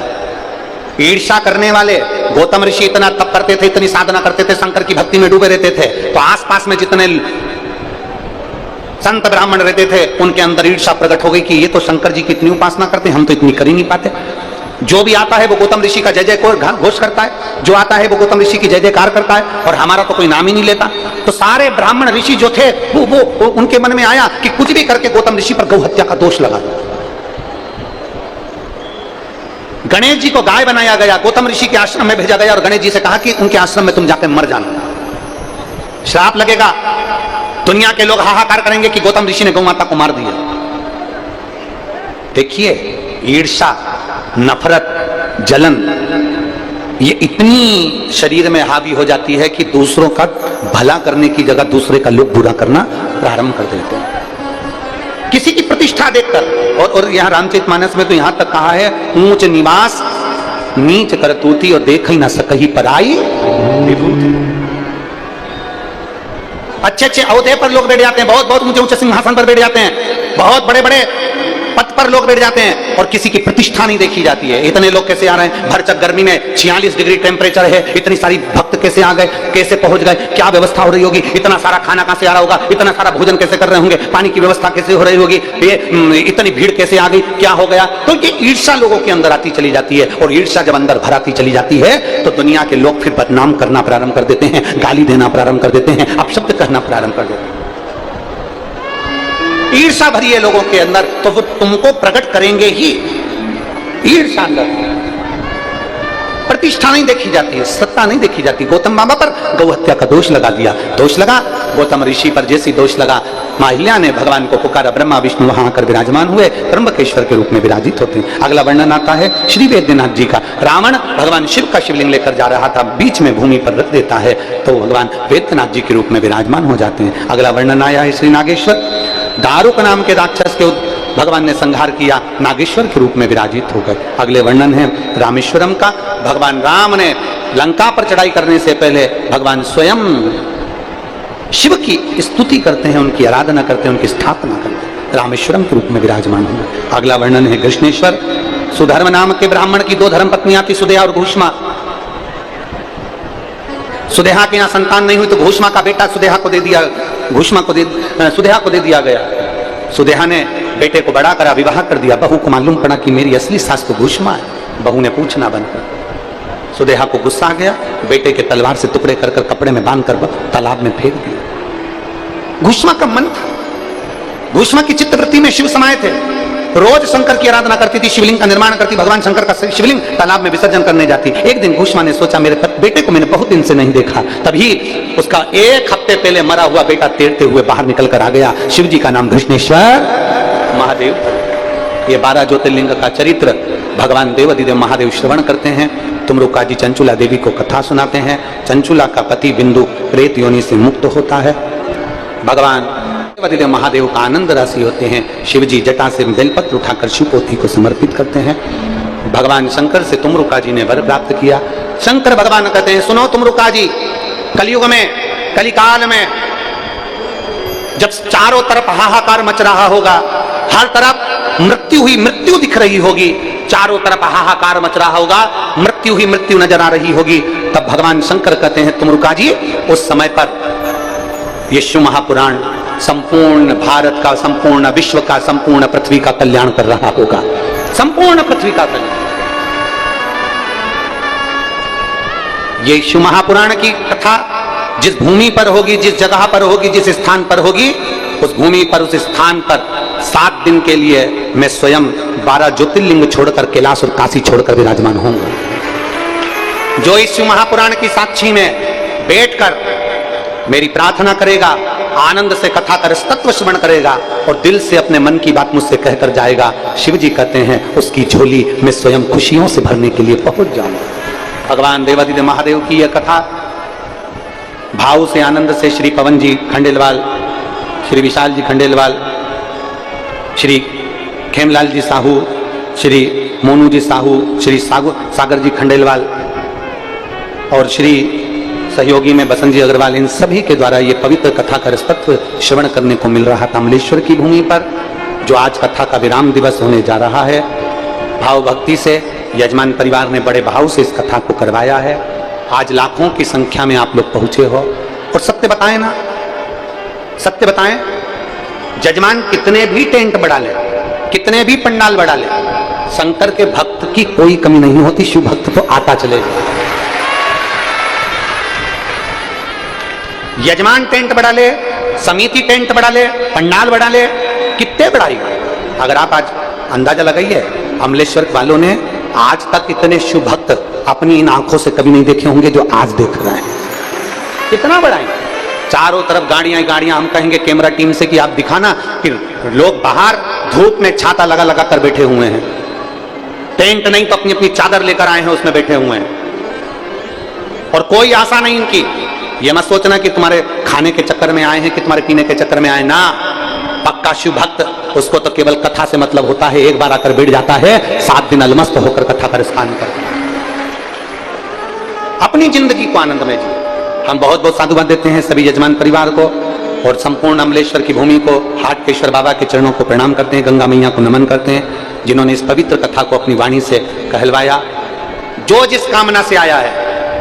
ईर्ष्या करने वाले, गौतम ऋषि इतना तप करते थे, इतनी साधना करते थे, शंकर की भक्ति में डूबे रहते थे, तो आसपास में जितने संत ब्राह्मण रहते थे उनके अंदर ईर्ष्या प्रकट हो गई कि ये तो शंकर जी की इतनी उपासना करते हैं, हम तो इतनी कर ही नहीं पाते। जो भी आता है वो गौतम ऋषि का जय जय घोष करता है, जो आता है वो गौतम ऋषि की जय जयकार करता है, और हमारा तो कोई नाम ही नहीं लेता। तो सारे ब्राह्मण ऋषि जो थे वो उनके मन में आया कि कुछ भी करके गौतम ऋषि पर गौ हत्या का दोष लगा। गणेश जी को गाय बनाया गया, गौतम ऋषि के आश्रम में भेजा गया और गणेश जी से कहा कि उनके आश्रम में तुम जाकर मर जाना, श्राप लगेगा, दुनिया के लोग हाहाकार करेंगे कि गौतम ऋषि ने गौ माता को मार दिया। देखिए ईर्ष्या, नफरत, जलन ये इतनी शरीर में हावी हो जाती है कि दूसरों का भला करने की जगह दूसरे का लोग बुरा करना प्रारंभ कर देते हैं। किसी की प्रतिष्ठा देखकर, और यहां रामचरितमानस में तो यहां तक कहा है, ऊंच निवास नीच करतूती और देख ही ना सकही पराई विभूति। अच्छे अच्छे अहदे पर लोग बैठ जाते हैं, बहुत बहुत ऊंचे ऊंचे सिंहासन पर बैठ जाते हैं, बहुत बड़े बड़े पद पर लोग बैठ जाते हैं और किसी की प्रतिष्ठा नहीं देखी जाती है। इतने लोग कैसे आ रहे हैं, भरचक गर्मी में 46 डिग्री टेम्परेचर है, इतनी सारी भक्त कैसे आ गए, कैसे पहुंच गए, क्या व्यवस्था हो रही होगी, इतना सारा खाना कहां से आ रहा होगा, इतना सारा भोजन कैसे कर रहे होंगे, पानी की व्यवस्था कैसे हो रही होगी, ये इतनी भीड़ कैसे आ गई, क्या हो गया। तो ये ईर्ष्या लोगों के अंदर आती चली जाती है, और ईर्ष्या जब अंदर भराती चली जाती है तो दुनिया के लोग फिर बदनाम करना प्रारंभ कर देते हैं, गाली देना प्रारंभ कर देते हैं, अपशब्द कहना प्रारंभ कर देते हैं। ईर्ष्या भरी है लोगों के अंदर तो वो तुमको प्रकट करेंगे ही। ईर्ष्या अंदर, प्रतिष्ठा नहीं देखी जाती है, सत्ता नहीं देखी जाती। गौतम बाबा पर गौ हत्या का दोष लगा दिया, दोष लगा गौतम ऋषि पर जैसी दोष लगा, मां अहिल्या ने भगवान को पुकारा, ब्रह्मा विष्णु वहां आकर विराजमान हुए, त्र्यंबकेश्वर के रूप में विराजित होते हैं। अगला वर्णन आता है श्री वेद्यनाथ जी का। रावण भगवान शिव का शिवलिंग लेकर जा रहा था, बीच में भूमि पर रख देता है तो भगवान वेद्यनाथ जी के रूप में विराजमान हो जाते हैं। अगला वर्णन आया है श्री नागेश्वर। दारुक नाम के राक्षस के भगवान ने संहार किया, नागेश्वर के रूप में विराजित हो गए। अगले वर्णन है रामेश्वरम का। भगवान राम ने लंका पर चढ़ाई करने से पहले भगवान स्वयं शिव की स्तुति करते हैं, उनकी आराधना करते हैं, उनकी स्थापना करते हैं, रामेश्वरम के रूप में विराजमान हुए। अगला वर्णन है कृष्णेश्वर। सुधर्म नाम के ब्राह्मण की 2 धर्म पत्नियां थी, सुदेहा और घूष्मा। सुदेहा के यहाँ संतान नहीं हुई तो घूष्मा का बेटा सुदेहा को दे दिया, सुदेहा को दे दिया गया। सुदेहा ने बेटे को बड़ा करा, विवाह कर दिया। बहू को मालूम पड़ा कि मेरी असली सास तो घूष्मा है। बहू ने पूछना बंद कर, सुदेहा को गुस्सा आ गया, बेटे के तलवार से टुकड़े कर कपड़े में बांधकर तालाब में फेंक दिया। घूष्मा का मन था, घूष्मा की चित्तवृत्ति में शिव समाये थे, रोज शंकर की आराधना करती थी, शिवलिंग का निर्माण करती, भगवान शंकर का शिवलिंग तालाब में विसर्जन करने जाती। एक दिन घूष्मा ने सोचा मेरे बेटे को मैंने बहुत दिन से नहीं देखा, तभी उसका 1 हफ्ते पहले मरा हुआ बेटा तैरते हुए बाहर निकल कर आ गया। शिव जी का नाम कृष्णेश्वर महादेव। ये 12 ज्योतिर्लिंग का चरित्र भगवान देवाधिदेव महादेव श्रवण करते हैं। तुमरुका जी चंचुला देवी को कथा सुनाते हैं। चंचुला का पति बिंदु प्रेत योनि से मुक्त होता है। भगवान देवाधिदेव महादेव का आनंद राशि होते हैं। शिव जी जटा से बेलपत्र उठाकर शिवपोथी को समर्पित करते हैं। भगवान शंकर से तुमरुका जी ने वर प्राप्त किया। शंकर भगवान कहते हैं सुनो तुमरुका जी, कलयुग में, कलिकाल में जब चारों तरफ हाहाकार मच रहा होगा, हर तरफ मृत्यु ही मृत्यु दिख रही होगी, चारों तरफ हाहाकार मच रहा होगा, मृत्यु ही मृत्यु नजर आ रही होगी, तब भगवान शंकर कहते हैं तुमरुका जी उस समय पर ये शिव महापुराण संपूर्ण भारत का, संपूर्ण विश्व का, संपूर्ण पृथ्वी का कल्याण कर रहा होगा। संपूर्ण पृथ्वी का कल्याण। ये शिव महापुराण की कथा जिस भूमि पर होगी, जिस जगह पर होगी, जिस स्थान पर होगी, उस भूमि पर, उस स्थान पर 7 दिन के लिए मैं स्वयं 12 ज्योतिर्लिंग छोड़कर, कैलाश और काशी छोड़कर विराजमान होऊंगा। जो इस शिव महापुराण की साक्षी में बैठकर मेरी प्रार्थना करेगा, आनंद से कथा कर तत्व श्रवण करेगा और दिल से अपने मन की बात मुझसे कहकर जाएगा, शिव जी कहते हैं उसकी झोली मैं स्वयं खुशियों से भरने के लिए पहुंच जाऊंगा। भगवान देवाधिदेव महादेव की यह कथा भाव से, आनंद से श्री पवन जी खंडेलवाल, श्री विशाल जी खंडेलवाल, श्री खेमलाल जी साहू, श्री मोनू जी साहू, श्री सागर जी खंडेलवाल और श्री सहयोगी में बसंत जी अग्रवाल, इन सभी के द्वारा ये पवित्र कथा का रसतत्व श्रवण करने को मिल रहा था अमलेश्वर की भूमि पर, जो आज कथा का विराम दिवस होने जा रहा है। भाव भक्ति से यजमान परिवार ने बड़े भाव से इस कथा को करवाया है। आज लाखों की संख्या में आप लोग पहुंचे हो। और सत्य बताएं ना, सत्य बताएं, यजमान कितने भी टेंट बढ़ा ले, कितने भी पंडाल बढ़ा ले, शंकर के भक्त की कोई कमी नहीं होती। शिव भक्त तो आता चलेगा। यजमान टेंट बढ़ा ले, समिति टेंट बढ़ा ले, पंडाल बढ़ा ले, कितने बढ़ाई। अगर आप आज अंदाजा लगाइए, अमलेश्वर वालों ने आज तक इतने शिव भक्त अपनी इन आंखों से कभी नहीं देखे होंगे जो आज देख रहे हैं। कितना बढ़ाएं, चारों तरफ गाड़ियां गाड़ियां। हम कहेंगे कैमरा टीम से कि आप दिखाना कि लोग बाहर धूप में छाता लगा लगा कर बैठे हुए हैं, टेंट नहीं तो अपनी अपनी चादर लेकर आए हैं, उसमें बैठे हुए हैं। और कोई आशा नहीं इनकी। ये मत सोचना कि तुम्हारे खाने के चक्कर में आए हैं, कि तुम्हारे पीने के चक्कर में आए ना। पक्का शिव भक्त, उसको तो केवल कथा से मतलब होता है। एक बार आकर बैठ जाता है, 7 दिन अलमस्त होकर कथा का रसपान करता है, अपनी जिंदगी को आनंद में जी। हम बहुत बहुत साधुवाद देते हैं सभी यजमान परिवार को और संपूर्ण अमलेश्वर की भूमि को, हाटकेश्वर बाबा के चरणों को प्रणाम करते हैं, गंगा मैया को नमन करते हैं, जिन्होंने इस पवित्र कथा को अपनी वाणी से कहलवाया। जो जिस कामना से आया है,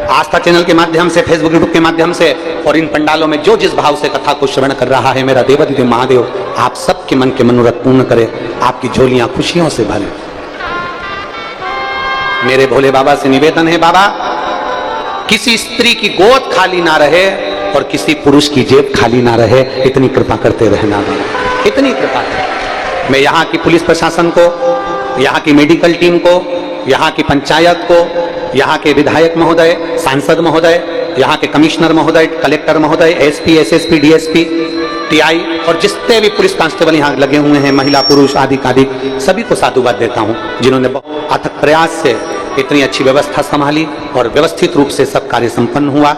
आस्था चैनल के माध्यम से, फेसबुक यूट्यूब के माध्यम से और इन पंडालों में जो जिस भाव से कथा को श्रवण कर रहा है, मेरा देवाधिदेव महादेव आप सबके मन के मनोरथ पूर्ण करे, आपकी झोलियां खुशियों से भरे। मेरे भोले बाबा से निवेदन है, बाबा किसी स्त्री की गोद खाली ना रहे और किसी पुरुष की जेब खाली ना रहे, इतनी कृपा करते रहना बाबा, इतनी कृपा। मैं यहाँ की पुलिस प्रशासन को, यहाँ की मेडिकल टीम को, यहाँ की पंचायत को, यहाँ के विधायक महोदय, सांसद महोदय, यहाँ के कमिश्नर महोदय, कलेक्टर महोदय, एसपी, एसएसपी, डीएसपी, टीआई और जितने भी पुलिस कांस्टेबल यहाँ लगे हुए हैं, महिला पुरुष आदि आदि, सभी को साधुवाद देता हूँ, जिन्होंने बहुत अथक प्रयास से इतनी अच्छी व्यवस्था संभाली और व्यवस्थित रूप से सब कार्य संपन्न हुआ।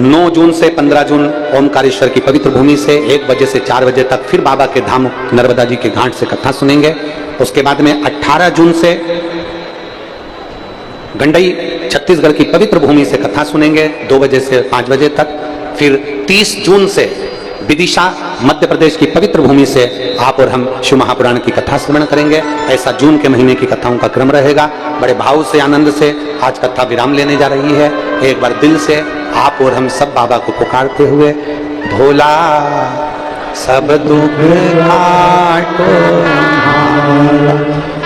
9 जून से 15 जून ओमकारेश्वर की पवित्र भूमि से 1 बजे से 4 बजे तक फिर बाबा के धाम नर्मदा जी के घाट से कथा सुनेंगे। उसके बाद में 18 जून से गंडई छत्तीसगढ़ की पवित्र भूमि से कथा सुनेंगे 2 बजे से 5 बजे तक। फिर 30 जून से विदिशा मध्य प्रदेश की पवित्र भूमि से आप और हम शिव महापुराण की कथा श्रवण करेंगे। ऐसा जून के महीने की कथाओं का क्रम रहेगा। बड़े भाव से, आनंद से आज कथा विराम लेने जा रही है। एक बार दिल से आप और हम सब बाबा को पुकारते हुए, भोला सब दुख काटो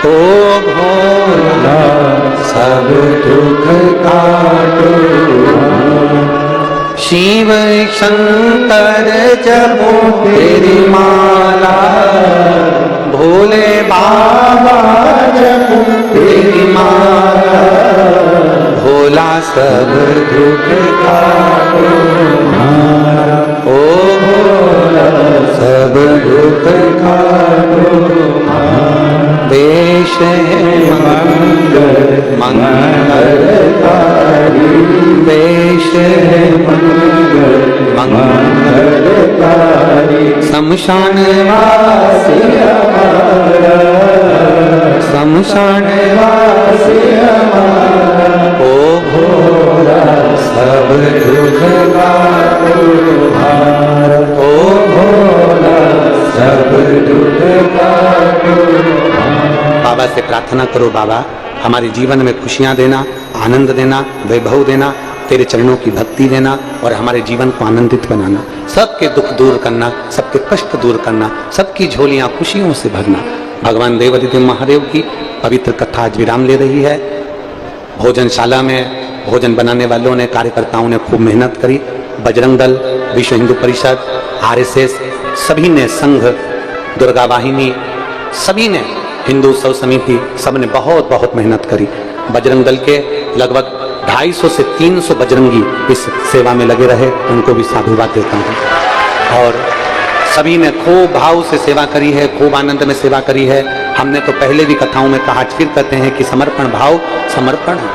ओ भोला सब दुख काटो, शिव शंकर जपो तेरी माला, भोले बाबा जपो तेरी माला, भोला सब दुख काटो ओ भोला सब दुख काटो। देश है मंगल मंगलकारी, देश है मंगल मंगलकारी, शमशान वासी हमारा, शमशान वासी हमारा, ओ भोला सब दुख काटो भार, ओ भोला सब दुख काटो। बाबा से प्रार्थना करो, बाबा हमारे जीवन में खुशियां देना, आनंद देना, वैभव देना, तेरे चरणों की भक्ति देना और हमारे जीवन को आनंदित बनाना, सबके दुख दूर करना, सबके कष्ट दूर करना, सबकी झोलियां खुशियों से भरना। भगवान देवाधिदेव महादेव की पवित्र कथा आज विराम ले रही है। भोजनशाला में भोजन बनाने वालों ने, कार्यकर्ताओं ने खूब मेहनत करी। बजरंग दल, विश्व हिंदू परिषद, RSS सभी ने, संघ, दुर्गा वाहिनी, सभी ने, हिंदू उत्सव समिति, सब ने बहुत बहुत मेहनत करी। बजरंग दल के लगभग 250 से 300 बजरंगी इस सेवा में लगे रहे, उनको भी साधुवाद देता हूँ। और सभी ने खूब भाव से सेवा करी है, खूब आनंद में सेवा करी है। हमने तो पहले भी कथाओं में कहा, आज फिर कहते हैं कि समर्पण भाव समर्पण है।